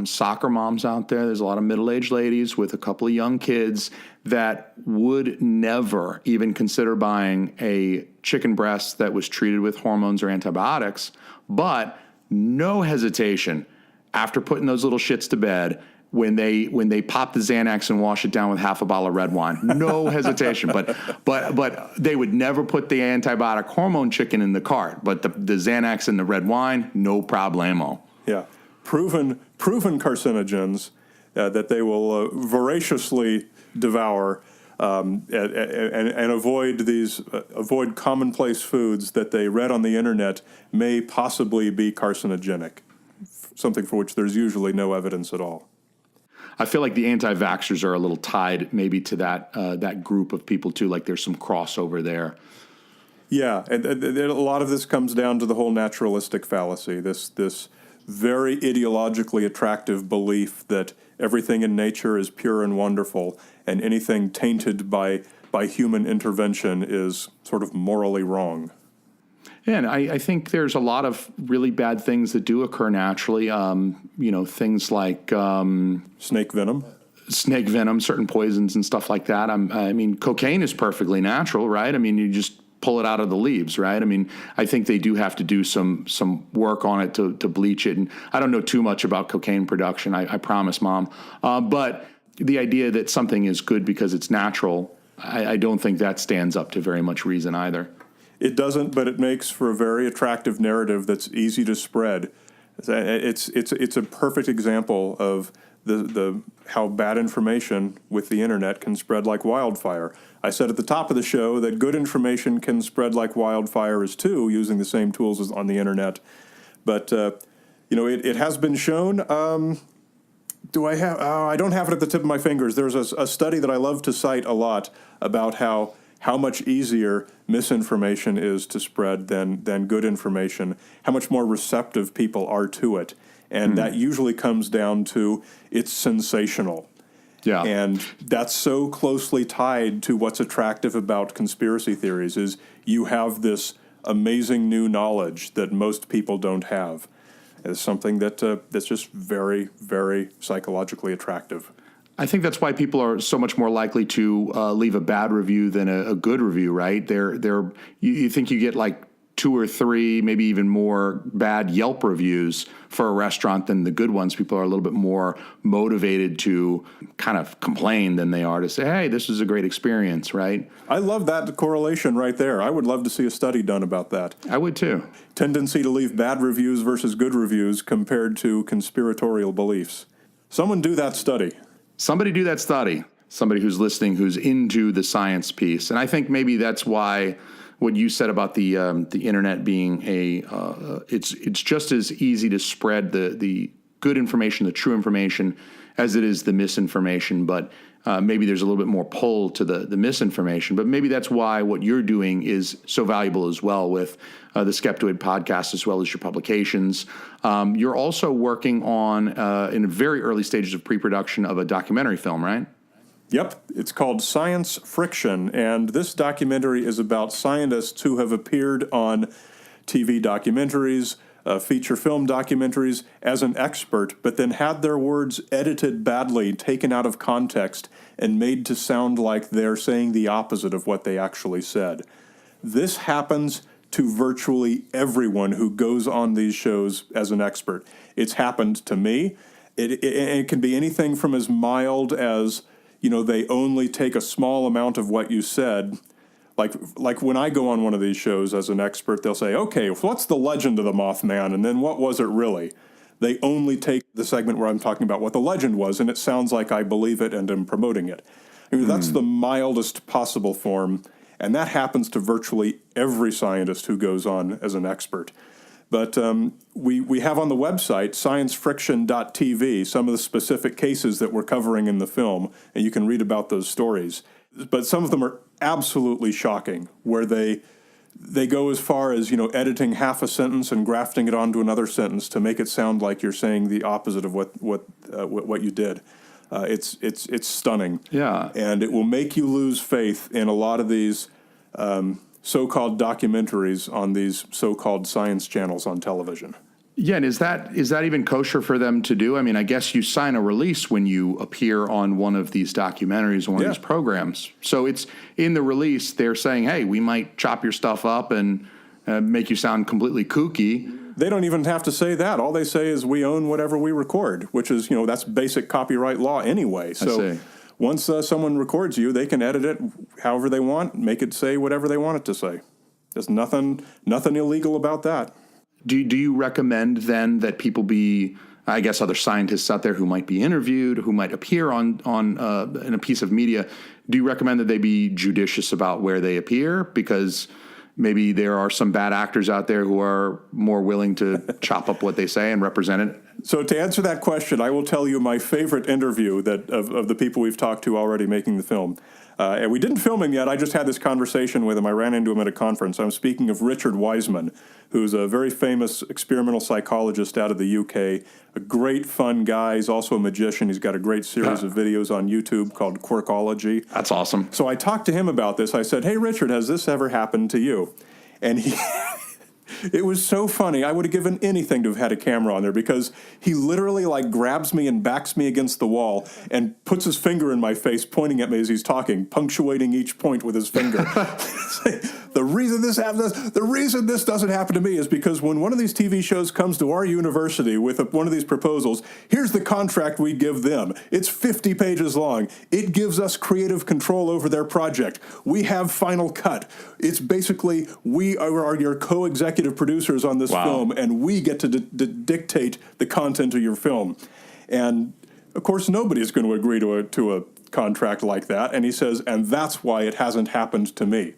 soccer moms out there. There's a lot of middle-aged ladies with a couple of young kids that would never even consider buying a chicken breast that was treated with hormones or antibiotics, but no hesitation after putting those little shits to bed when they pop the Xanax and wash it down with half a bottle of red wine. No hesitation. But they would never put the antibiotic hormone chicken in the cart. But the Xanax and the red wine, no problemo. Yeah. Proven carcinogens that they will voraciously devour and avoid commonplace foods that they read on the internet may possibly be carcinogenic, something for which there's usually no evidence at all. I feel like the anti-vaxxers are a little tied maybe to that group of people too. Like there's some crossover there. Yeah, and a lot of this comes down to the whole naturalistic fallacy. This very ideologically attractive belief that everything in nature is pure and wonderful, and anything tainted by human intervention is sort of morally wrong. Yeah, and I think there's a lot of really bad things that do occur naturally. Things like snake venom, certain poisons and stuff like that. I mean, cocaine is perfectly natural, right? I mean, you just pull it out of the leaves, right? I mean, I think they do have to do some work on it to bleach it. And I don't know too much about cocaine production, I promise, Mom. But the idea that something is good because it's natural, I don't think that stands up to very much reason either. It doesn't, but it makes for a very attractive narrative that's easy to spread. It's a perfect example of the how bad information with the internet can spread like wildfire. I said at the top of the show that good information can spread like wildfire as too, using the same tools as on the internet. But it has been shown. I don't have it at the tip of my fingers. There's a study that I love to cite a lot about how much easier misinformation is to spread than good information, how much more receptive people are to it. And that usually comes down to it's sensational. Yeah. And that's so closely tied to what's attractive about conspiracy theories is you have this amazing new knowledge that most people don't have. It's something that's just very, very psychologically attractive. I think that's why people are so much more likely to leave a bad review than a good review, right? You think you get like 2 or 3, maybe even more bad Yelp reviews for a restaurant than the good ones. People are a little bit more motivated to kind of complain than they are to say, hey, this was a great experience, right? I love that correlation right there. I would love to see a study done about that. I would too. Tendency to leave bad reviews versus good reviews compared to conspiratorial beliefs. Someone do that study. Somebody do that study. Somebody who's listening, who's into the science piece. And I think maybe that's why what you said about the internet being it's just as easy to spread the good information, the true information, as it is the misinformation. But maybe there's a little bit more pull to the misinformation. But maybe that's why what you're doing is so valuable as well with the Skeptoid podcast, as well as your publications. You're also working on, in very early stages of pre-production of a documentary film, right? Yep, it's called Science Friction, and this documentary is about scientists who have appeared on TV documentaries, feature film documentaries as an expert, but then had their words edited badly, taken out of context, and made to sound like they're saying the opposite of what they actually said. This happens to virtually everyone who goes on these shows as an expert. It's happened to me. It can be anything from as mild as, they only take a small amount of what you said. Like when I go on one of these shows as an expert, they'll say, okay, what's the legend of the Mothman? And then what was it really? They only take the segment where I'm talking about what the legend was, and it sounds like I believe it and am promoting it. That's the mildest possible form, and that happens to virtually every scientist who goes on as an expert. But we have on the website, sciencefriction.tv, some of the specific cases that we're covering in the film, and you can read about those stories. But some of them are absolutely shocking, where they go as far as, editing half a sentence and grafting it onto another sentence to make it sound like you're saying the opposite of what you did. It's stunning. Yeah. And it will make you lose faith in a lot of these so-called documentaries on these so-called science channels on television. Yeah, and is that even kosher for them to do? I mean, I guess you sign a release when you appear on one of these documentaries, one of these programs. So it's in the release, they're saying, hey, we might chop your stuff up and make you sound completely kooky. They don't even have to say that. All they say is we own whatever we record, which is, that's basic copyright law anyway. So once someone records you, they can edit it however they want, make it say whatever they want it to say. There's nothing illegal about that. Do you recommend then that people be, I guess, other scientists out there who might be interviewed, who might appear in a piece of media? Do you recommend that they be judicious about where they appear? Because maybe there are some bad actors out there who are more willing to chop up what they say and represent it. So to answer that question, I will tell you my favorite interview of the people we've talked to already making the film. And we didn't film him yet. I just had this conversation with him. I ran into him at a conference. I'm speaking of Richard Wiseman, who's a very famous experimental psychologist out of the UK, a great, fun guy. He's also a magician. He's got a great series of videos on YouTube called Quirkology. That's awesome. So I talked to him about this. I said, hey, Richard, has this ever happened to you? And he... It was so funny. I would have given anything to have had a camera on there because he literally grabs me and backs me against the wall and puts his finger in my face, pointing at me as he's talking, punctuating each point with his finger. The reason this happens, the reason this doesn't happen to me is because when one of these TV shows comes to our university with one of these proposals, here's the contract we give them. It's 50 pages long. It gives us creative control over their project. We have final cut. It's basically we are your co-executive producers on this film, and we get to dictate the content of your film. And of course, nobody's going to agree to a contract like that. And he says, and that's why it hasn't happened to me.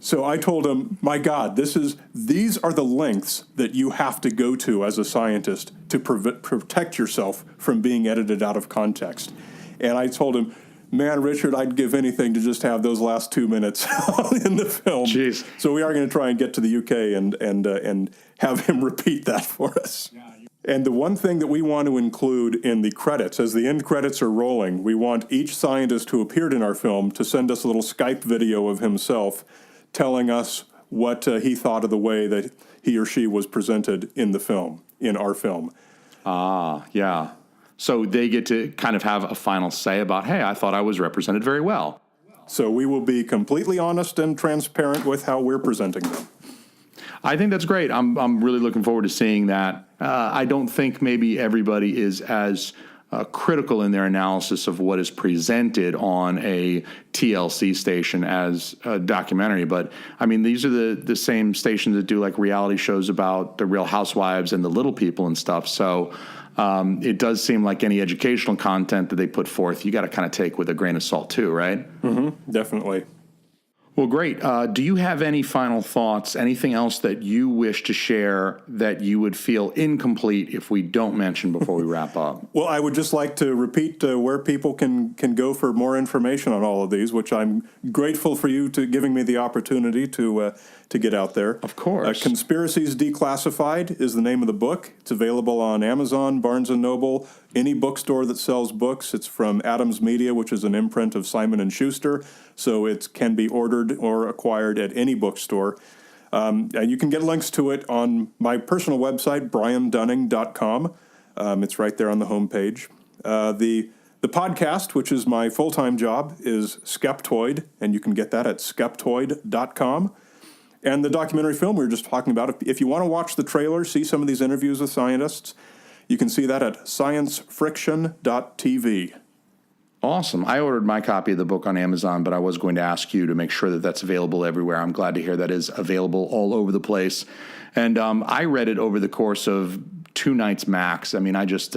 So I told him, my God, these are the lengths that you have to go to as a scientist to protect yourself from being edited out of context. And I told him, man, Richard, I'd give anything to just have those last 2 minutes in the film. Jeez. So we are going to try and get to the UK and have him repeat that for us. And the one thing that we want to include in the credits, as the end credits are rolling, we want each scientist who appeared in our film to send us a little Skype video of himself telling us what he thought of the way that he or she was presented in the film, in our film. Yeah. So they get to kind of have a final say about, hey, I thought I was represented very well. So we will be completely honest and transparent with how we're presenting them. I think that's great. I'm really looking forward to seeing that. I don't think maybe everybody is as critical in their analysis of what is presented on a TLC station as a documentary. But, I mean, these are the same stations that do, reality shows about the Real Housewives and the Little People and stuff. So it does seem like any educational content that they put forth, you got to kind of take with a grain of salt too, right? Mm-hmm, definitely. Well, great. Do you have any final thoughts, anything else that you wish to share that you would feel incomplete if we don't mention before we wrap up? Well, I would just like to repeat where people can go for more information on all of these, which I'm grateful for you to giving me the opportunity to get out there. Of course. Conspiracies Declassified is the name of the book. It's available on Amazon, Barnes & Noble, any bookstore that sells books. It's from Adams Media, which is an imprint of Simon & Schuster, so it can be ordered or acquired at any bookstore. And you can get links to it on my personal website, briandunning.com. It's right there on the homepage. The podcast, which is my full-time job, is Skeptoid, and you can get that at skeptoid.com. And the documentary film we were just talking about, if you want to watch the trailer, see some of these interviews with scientists, you can see that at sciencefriction.tv. Awesome. I ordered my copy of the book on Amazon, but I was going to ask you to make sure that that's available everywhere. I'm glad to hear that is available all over the place. And I read it over the course of 2 nights max. I mean, I just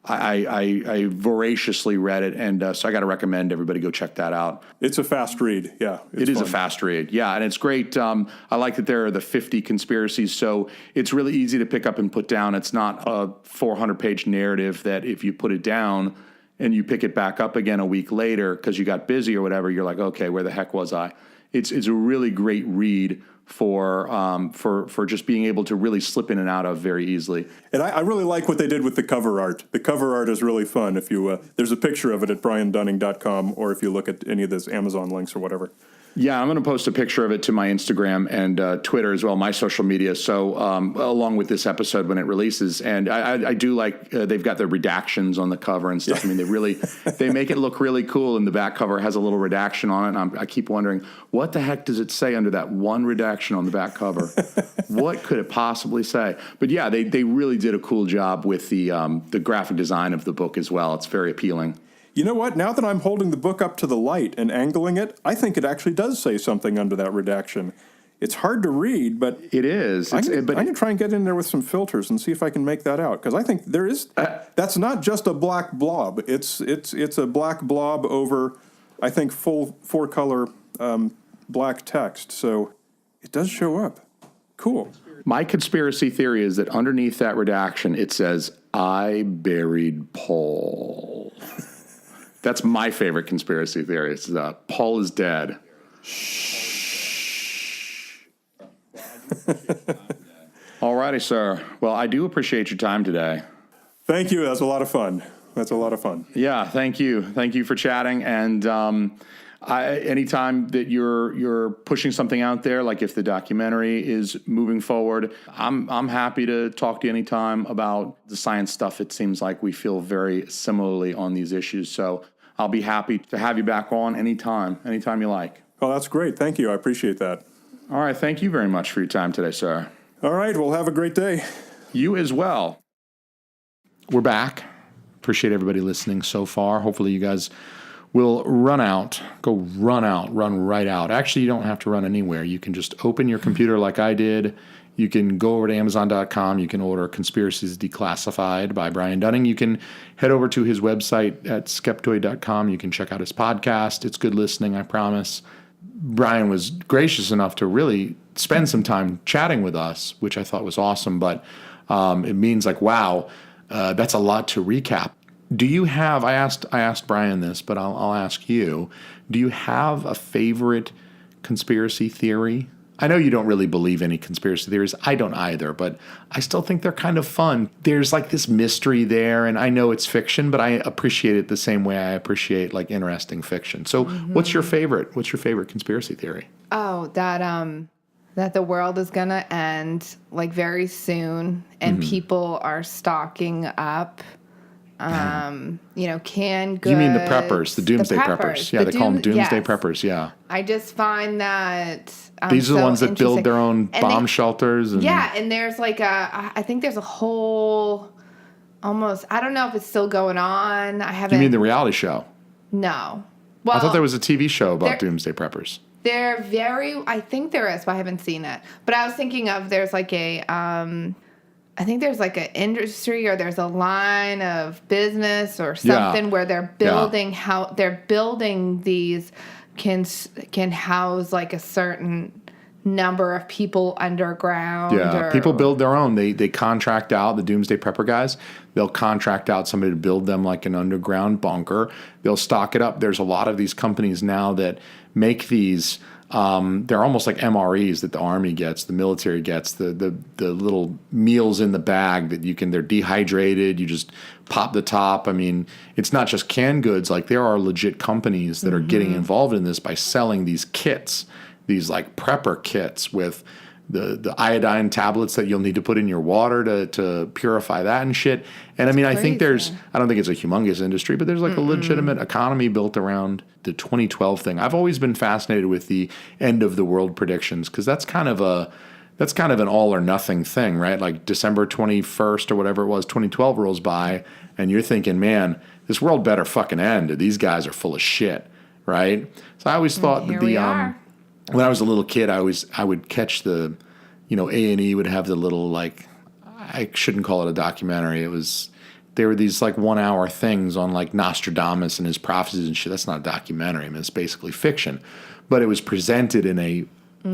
I voraciously read it, and so I got to recommend everybody go check that out. It's a fast read, yeah. It is a fast read, yeah, and it's great. I like that there are the 50 conspiracies, so it's really easy to pick up and put down. It's not a 400-page narrative that if you put it down and you pick it back up again a week later because you got busy or whatever, you're like, okay, where the heck was I? It's a really great read for just being able to really slip in and out of very easily. And I really like what they did with the cover art. The cover art is really fun. If you there's a picture of it at briandunning.com, or if you look at any of those Amazon links or whatever. Yeah, I'm going to post a picture of it to my Instagram and Twitter as well, my social media. So along with this episode when it releases, and I do like they've got the redactions on the cover and stuff. I mean, they make it look really cool, and the back cover has a little redaction on it. And I keep wondering, what the heck does it say under that one redaction on the back cover? What could it possibly say? But yeah, they really did a cool job with the graphic design of the book as well. It's very appealing. You know what? Now that I'm holding the book up to the light and angling it, I think it actually does say something under that redaction. It's hard to read, but it is. I'm going to try and get in there with some filters and see if I can make that out, because I think there is. That's not just a black blob. It's a black blob over, I think, full 4-color black text. So it does show up. Cool. My conspiracy theory is that underneath that redaction, it says, "I buried Paul." That's my favorite conspiracy theory. It's Paul is dead. Shh. All righty, sir. Well, I do appreciate your time today. Thank you. That's a lot of fun. Yeah, thank you. Thank you for chatting. And anytime that you're pushing something out there, like if the documentary is moving forward, I'm happy to talk to you anytime about the science stuff. It seems like we feel very similarly on these issues. So I'll be happy to have you back on anytime you like. Oh, that's great. Thank you. I appreciate that. All right. Thank you very much for your time today, sir. All right. Well, have a great day. You as well. We're back. Appreciate everybody listening so far. Hopefully you guys will run right out. Actually, you don't have to run anywhere. You can just open your computer like I did. You can go over to Amazon.com. You can order Conspiracies Declassified by Brian Dunning. You can head over to his website at skeptoid.com. You can check out his podcast. It's good listening, I promise. Brian was gracious enough to really spend some time chatting with us, which I thought was awesome. But it means like, wow, that's a lot to recap. Do you have, I asked Brian this, but I'll ask you, do you have a favorite conspiracy theory? I know you don't really believe any conspiracy theories. I don't either, but I still think they're kind of fun. There's like this mystery there, and I know it's fiction, but I appreciate it the same way I appreciate like interesting fiction. So what's your favorite? What's your favorite conspiracy theory? Oh, that the world is going to end like very soon, and people are stocking up. Canned goods. You mean the preppers, the doomsday preppers? Yeah, they call them doomsday preppers. Yeah. I just find that these are the ones that build their own bomb shelters. And and there's like I think there's a whole almost. I don't know if it's still going on. I haven't. You mean the reality show? No. Well, I thought there was a TV show about doomsday preppers. They're I think there is, but I haven't seen it. But I was thinking of there's like I think there's like an industry or there's a line of business or something where they're building how they're building these can house like a certain number of people underground. Yeah, people build their own. They contract out the doomsday prepper guys. They'll contract out somebody to build them like an underground bunker. They'll stock it up. There's a lot of these companies now that make these. They're almost like MREs that the Army gets, the military gets, the little meals in the bag that they're dehydrated, you just pop the top. I mean, it's not just canned goods. Like there are legit companies that are getting involved in this by selling these kits, these like prepper kits with the iodine tablets that you'll need to put in your water to purify that and shit. And I mean, I think I don't think it's a humongous industry, but there's like a legitimate economy built around the 2012 thing. I've always been fascinated with the end of the world predictions because that's kind of an all or nothing thing, right? Like December 21st or whatever it was, 2012 rolls by and you're thinking, man, this world better fucking end. These guys are full of shit, right? So I always thought that when I was a little kid, I would catch the, A&E would have the little like, I shouldn't call it a documentary. There were these like 1 hour things on like Nostradamus and his prophecies and shit. That's not a documentary. I mean, it's basically fiction, but it was presented in a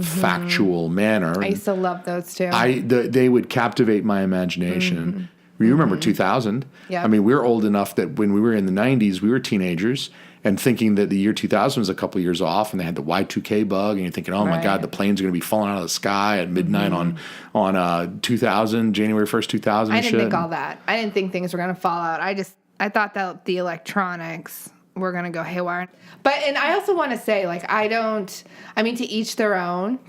factual manner. I used to love those too. They would captivate my imagination. You remember 2000? Yeah. I mean, we're old enough that when we were in the 90s, we were teenagers and thinking that the year 2000 was a couple years off, and they had the Y2K bug, and you're thinking, oh my God, the planes are going to be falling out of the sky at midnight on 2000, January 1st, 2000. I didn't think all that. I didn't think things were going to fall out. I thought that the electronics we're going to go haywire. And I also want to say, like, to each their own,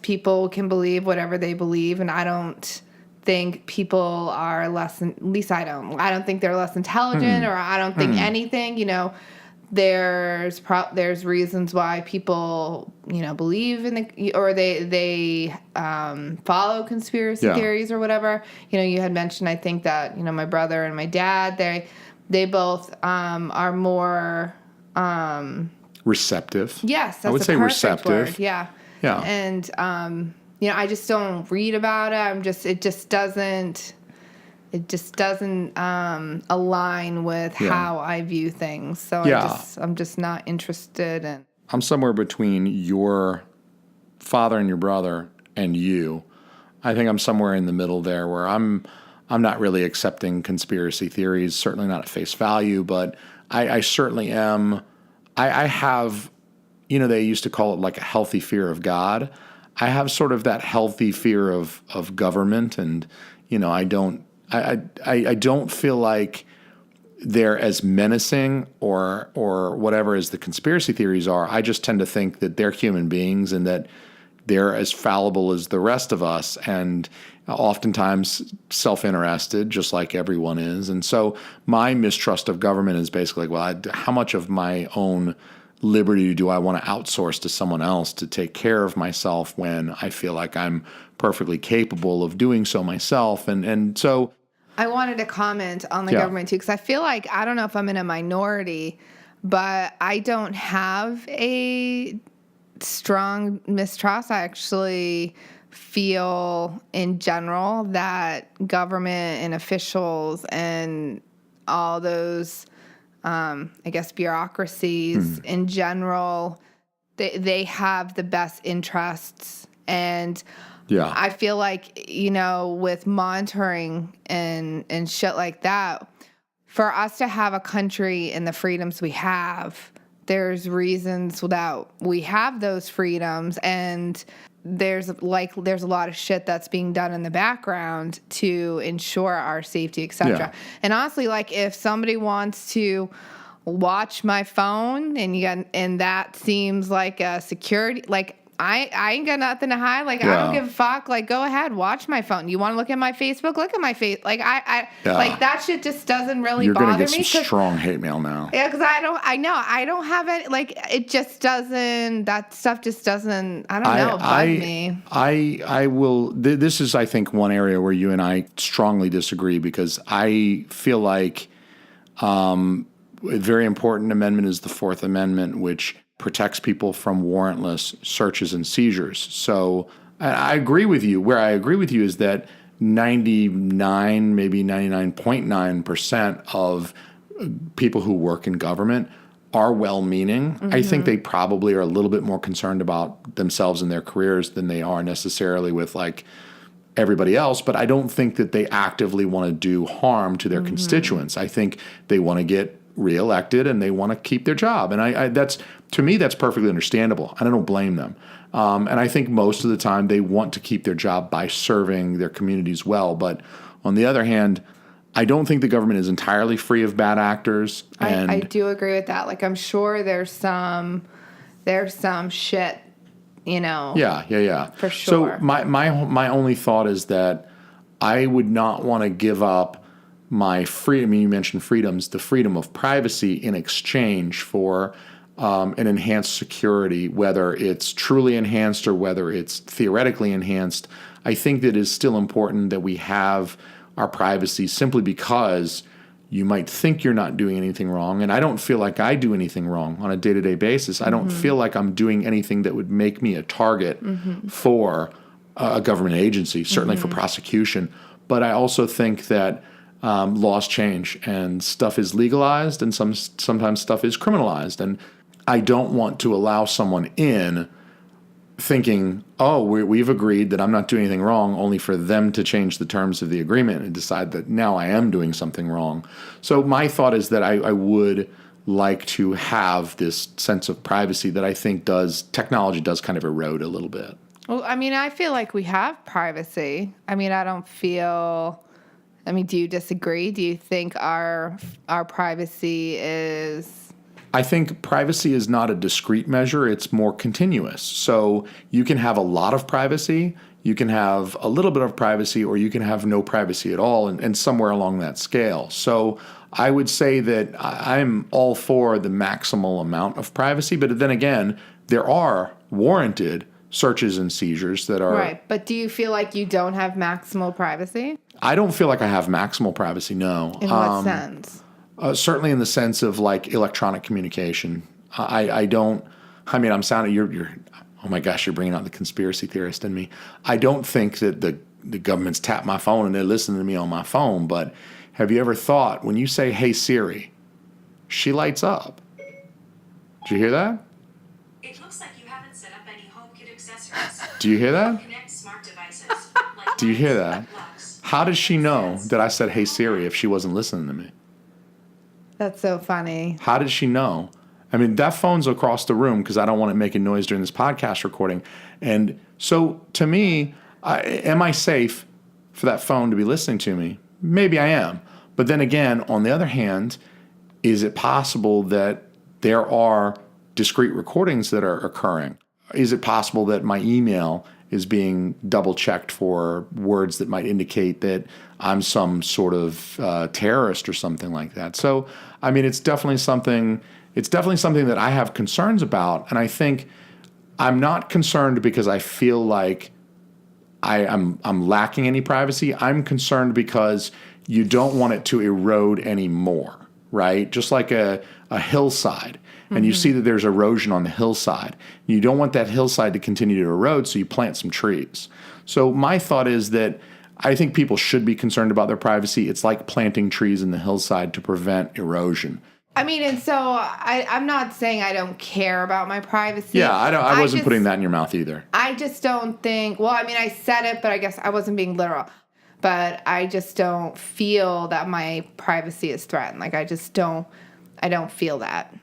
people can believe whatever they believe, and I don't think people are less, at least I don't think they're less intelligent, or I don't think anything, there's reasons why people, believe in they follow conspiracy theories or whatever. You had mentioned, I think that, my brother and my dad, they both are more receptive. Yes, that's I would say receptive. Word. Yeah. Yeah. And I just don't read about it. It just doesn't align with how I view things. So I'm just not interested in. I'm somewhere between your father and your brother and you. I think I'm somewhere in the middle there, where I'm not really accepting conspiracy theories, certainly not at face value, but I certainly am. I have, they used to call it like a healthy fear of God. I have sort of that healthy fear of government, and I don't feel like they're as menacing or whatever as the conspiracy theories are. I just tend to think that they're human beings and that they're as fallible as the rest of us, and oftentimes self-interested, just like everyone is. And so my mistrust of government is basically, how much of my own liberty do I want to outsource to someone else to take care of myself when I feel like I'm perfectly capable of doing so myself? And so I wanted to comment on the government too, because I feel like, I don't know if I'm in a minority, but I don't have a strong mistrust. I actually feel in general that government and officials and all those, bureaucracies in general, they have the best interests. And I feel like, with monitoring and shit like that, for us to have a country and the freedoms we have, there's reasons that we have those freedoms, and there's a lot of shit that's being done in the background to ensure our safety, etc. Yeah. And honestly, like, if somebody wants to watch my phone and that seems like a security, like, I ain't got nothing to hide. Like, I don't give a fuck. Like, go ahead, watch my phone. You want to look at my Facebook? Look at my face. Like, like, that shit just doesn't really bother me. You're gonna get some strong hate mail now. Yeah, because I don't have it. Like, it just doesn't. That stuff just doesn't. I don't know. Bug me. I will. This is, I think, one area where you and I strongly disagree, because I feel like a very important amendment is the Fourth Amendment, which protects people from warrantless searches and seizures. So I agree with you. Where I agree with you is that 99, maybe 99.9% of people who work in government are well-meaning. Mm-hmm. I think they probably are a little bit more concerned about themselves and their careers than they are necessarily with, like, everybody else. But I don't think that they actively want to do harm to their constituents. I think they want to get reelected and they want to keep their job. And that's, to me, that's perfectly understandable. And I don't blame them. And I think most of the time they want to keep their job by serving their communities well. But on the other hand, I don't think the government is entirely free of bad actors. And I do agree with that. Like, I'm sure there's some shit, Yeah. For sure. So my only thought is that I would not want to give up my freedom. I mean, you mentioned freedoms, the freedom of privacy in exchange for an enhanced security, whether it's truly enhanced or whether it's theoretically enhanced. I think that it's still important that we have our privacy, simply because you might think you're not doing anything wrong. And I don't feel like I do anything wrong on a day-to-day basis. I don't feel like I'm doing anything that would make me a target for a government agency, certainly for prosecution. But I also think that laws change and stuff is legalized and sometimes stuff is criminalized. And I don't want to allow someone in thinking, oh, we've agreed that I'm not doing anything wrong, only for them to change the terms of the agreement and decide that now I am doing something wrong. So my thought is that I would like to have this sense of privacy that I think technology does kind of erode a little bit. Well, I mean, I feel like we have privacy. I mean, do you disagree? Do you think our privacy is I think privacy is not a discrete measure. It's more continuous. So you can have a lot of privacy, you can have a little bit of privacy, or you can have no privacy at all, and somewhere along that scale. So I would say that I'm all for the maximal amount of privacy, but then again, there are warranted searches and seizures that are... Right, but do you feel like you don't have maximal privacy? I don't feel like I have maximal privacy, no. In what sense? Certainly in the sense of like electronic communication. I don't... I mean, I'm sounding... You're oh my gosh, you're bringing out the conspiracy theorist in me. I don't think that the government's tapped my phone and they're listening to me on my phone, but have you ever thought, when you say, "Hey Siri," she lights up. Did you hear that? It looks like you haven't set up any HomeKit accessories. Do you hear that? Connect smart devices. Like Do you hear lights, that? locks. How does she know that I said, "Hey Siri," if she wasn't listening to me? That's so funny. How did she know? I mean, that phone's across the room because I don't want it making noise during this podcast recording. And so to me, am I safe for that phone to be listening to me? Maybe I am. But then again, on the other hand, is it possible that there are discrete recordings that are occurring? Is it possible that my email is being double checked for words that might indicate that I'm some sort of terrorist or something like that? So, I mean, it's definitely something that I have concerns about. And I think I'm not concerned because I feel like I'm lacking any privacy. I'm concerned because you don't want it to erode anymore, right? Just like a hillside. And you see that there's erosion on the hillside. You don't want that hillside to continue to erode, so you plant some trees. So my thought is that I think people should be concerned about their privacy. It's like planting trees in the hillside to prevent erosion. I mean, and so I'm not saying I don't care about my privacy. Yeah, I wasn't putting that in your mouth either. I just don't think, well, I mean, I said it, but I guess I wasn't being literal. But I just don't feel that my privacy is threatened. Like, I don't feel that.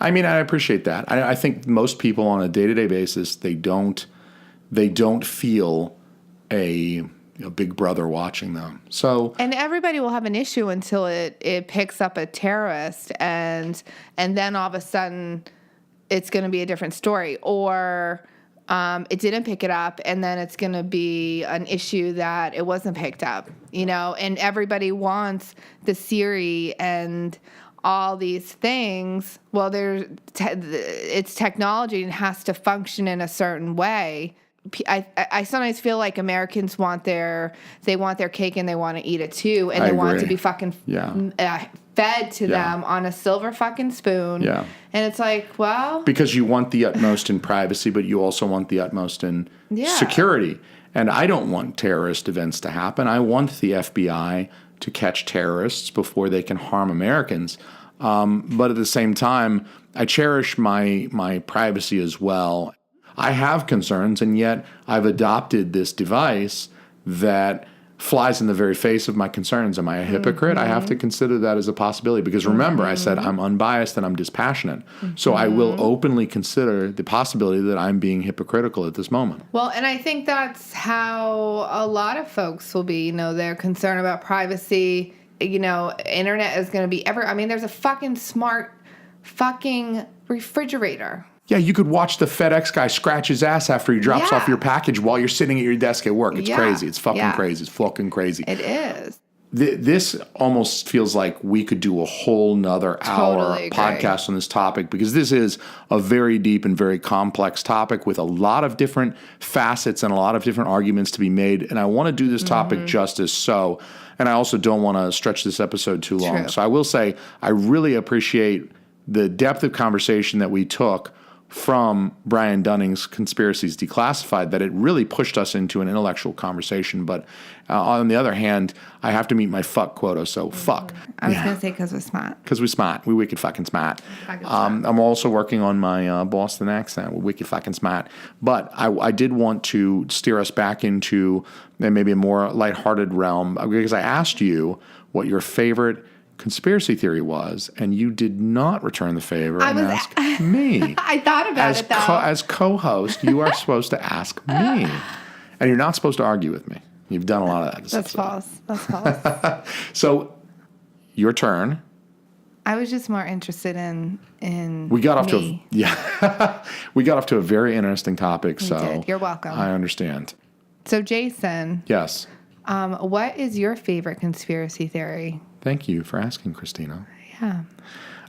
I mean, I appreciate that. I think most people on a day-to-day basis, they don't feel a big brother watching them. So, and everybody will have an issue until it picks up a terrorist, and then all of a sudden it's going to be a different story, or it didn't pick it up, and then it's going to be an issue that it wasn't picked up, and everybody wants the Siri and all these things. Well, it's technology and has to function in a certain way. I sometimes feel like Americans want their cake and they want to eat it too, and they want it to be fucking fed to them on a silver fucking spoon. Yeah. And it's like, well, because you want the utmost in privacy, but you also want the utmost in security. And I don't want terrorist events to happen. I want the FBI to catch terrorists before they can harm Americans. But at the same time, I cherish my privacy as well. I have concerns, and yet I've adopted this device that flies in the very face of my concerns. Am I a hypocrite? I have to consider that as a possibility because remember, I said I'm unbiased and I'm dispassionate. So I will openly consider the possibility that I'm being hypocritical at this moment. Well, and I think that's how a lot of folks will be. They're concerned about privacy. Internet is going to be I mean, there's a fucking smart fucking refrigerator. Yeah, you could watch the FedEx guy scratch his ass after he drops off your package while you're sitting at your desk at work. It's crazy. It's fucking crazy. It's fucking crazy. It is. This almost feels like we could do a whole nother hour podcast on this topic because this is a very deep and very complex topic with a lot of different facets and a lot of different arguments to be made. And I want to do this topic justice. So, and I also don't want to stretch this episode too long. So I will say I really appreciate the depth of conversation that we took from Brian Dunning's Conspiracies Declassified, that it really pushed us into an intellectual conversation. But on the other hand, I have to meet my fuck quota, so fuck. I was going to say because we're smart. Because we're smart. We're wicked fucking smart. I'm also working on my Boston accent. We're wicked fucking smart. But I did want to steer us back into maybe a more lighthearted realm because I asked you what your favorite conspiracy theory was, and you did not return the favor and ask me. I thought about it, though. As co-host, you are supposed to ask me. And you're not supposed to argue with me. You've done a lot of that. That's false. That's false. So, your turn. I was just more interested in We got off me. we got off to a very interesting topic. So did. You're welcome. I understand. So, Jason, Yes. what is your favorite conspiracy theory? Thank you for asking, Christina. Yeah.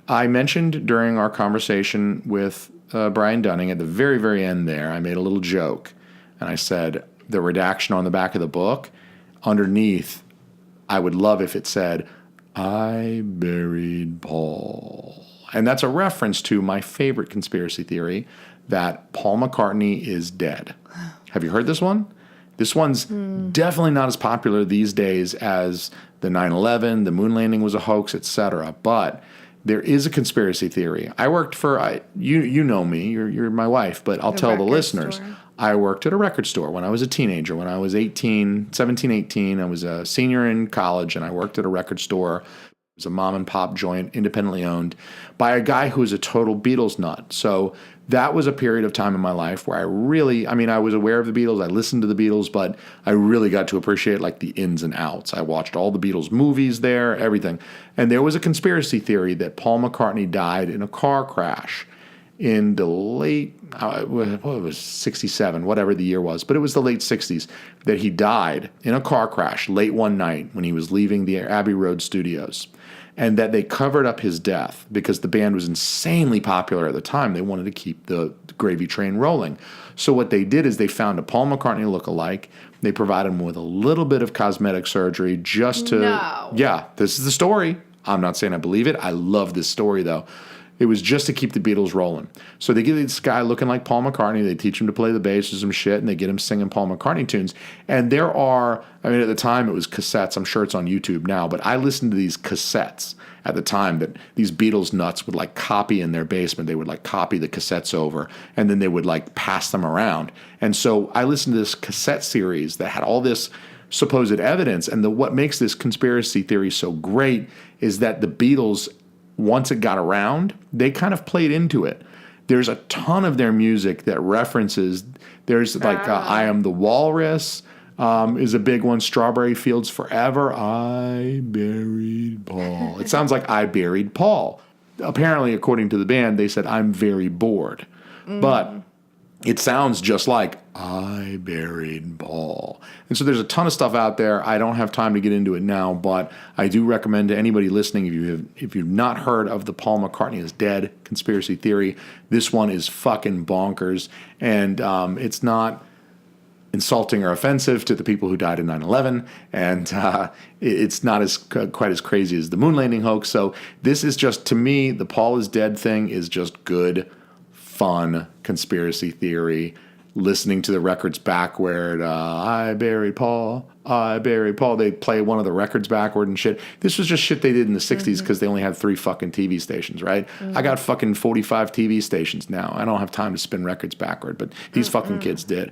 I mentioned during our conversation with Brian Dunning at the very, very end there, I made a little joke. And I said, the redaction on the back of the book, underneath, I would love if it said, I buried Paul. And that's a reference to my favorite conspiracy theory, that Paul McCartney is dead. Have you heard this one? This one's definitely not as popular these days as the 9/11, the moon landing was a hoax, etc. But there is a conspiracy theory. I worked for, you know me, you're my wife, but I'll tell the listeners. Store. I worked at a record store when I was a teenager. When I was 17, 18, I was a senior in college, and I worked at a record store. It was a mom and pop joint, independently owned, by a guy who was a total Beatles nut. So that was a period of time in my life where I was aware of the Beatles, I listened to the Beatles, but I really got to appreciate like the ins and outs. I watched all the Beatles movies there, everything. And there was a conspiracy theory that Paul McCartney died in a car crash in the late, it was 67, whatever the year was, but it was the late 60s, that he died in a car crash late one night when he was leaving the Abbey Road studios, and that they covered up his death because the band was insanely popular at the time. They wanted to keep the gravy train rolling. So what they did is they found a Paul McCartney lookalike. They provided him with a little bit of cosmetic surgery just to... No. Yeah, this is the story. I'm not saying I believe it. I love this story, though. It was just to keep the Beatles rolling. So they get this guy looking like Paul McCartney. They teach him to play the bass or some shit, and they get him singing Paul McCartney tunes. And there are, at the time it was cassettes. I'm sure it's on YouTube now, but I listened to these cassettes at the time that these Beatles nuts would like copy in their basement. They would like copy the cassettes over, and then they would like pass them around. And so I listened to this cassette series that had all this supposed evidence. And what makes this conspiracy theory so great is that the Beatles, once it got around, they kind of played into it. There's a ton of their music that references, there's like I Am the Walrus is a big one, Strawberry Fields Forever, I Buried Paul. It sounds like I Buried Paul. Apparently, according to the band, they said I'm very bored. But it sounds just like I Buried Paul. And so there's a ton of stuff out there. I don't have time to get into it now, but I do recommend to anybody listening, if you've not heard of the Paul McCartney is dead conspiracy theory, this one is fucking bonkers. And it's not insulting or offensive to the people who died in 9/11, and it's not quite as crazy as the moon landing hoax. So this is just, to me, the Paul is dead thing is just good, fun conspiracy theory. Listening to the records backward, I buried Paul, I buried Paul. They play one of the records backward and shit. This was just shit they did in the 60s because they only had 3 fucking TV stations, right? I got fucking 45 TV stations now. I don't have time to spin records backward, but these fucking kids did.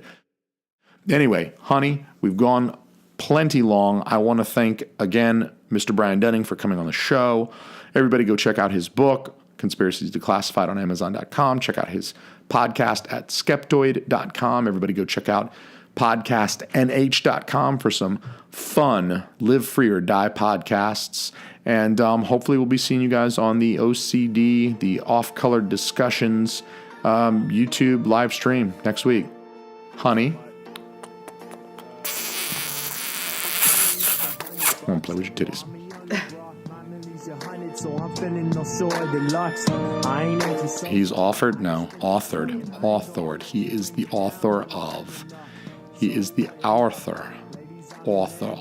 Anyway, honey, we've gone plenty long. I want to thank, again, Mr. Brian Dunning for coming on the show. Everybody go check out his book, Conspiracies Declassified, on Amazon.com. Check out his podcast at Skeptoid.com. Everybody go check out podcastnh.com for some fun Live Free or Die podcasts. And hopefully we'll be seeing you guys on the OCD, the Off-Colored Discussions YouTube live stream next week. Honey, I want to play with your titties. He's authored? No. Authored. Authored. He is the author of. He is the author. Author.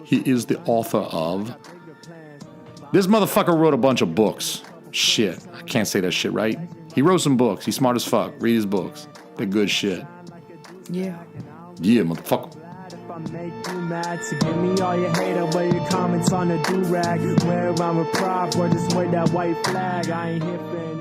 He is the author of. This motherfucker wrote a bunch of books. Shit. I can't say that shit, right? He wrote some books. He's smart as fuck. Read his books. They're good shit. Yeah. Yeah, motherfucker. I make you mad, so give me all your hate away your comments on the do-rag. Where I'm a prop or just wear that white flag. I ain't here for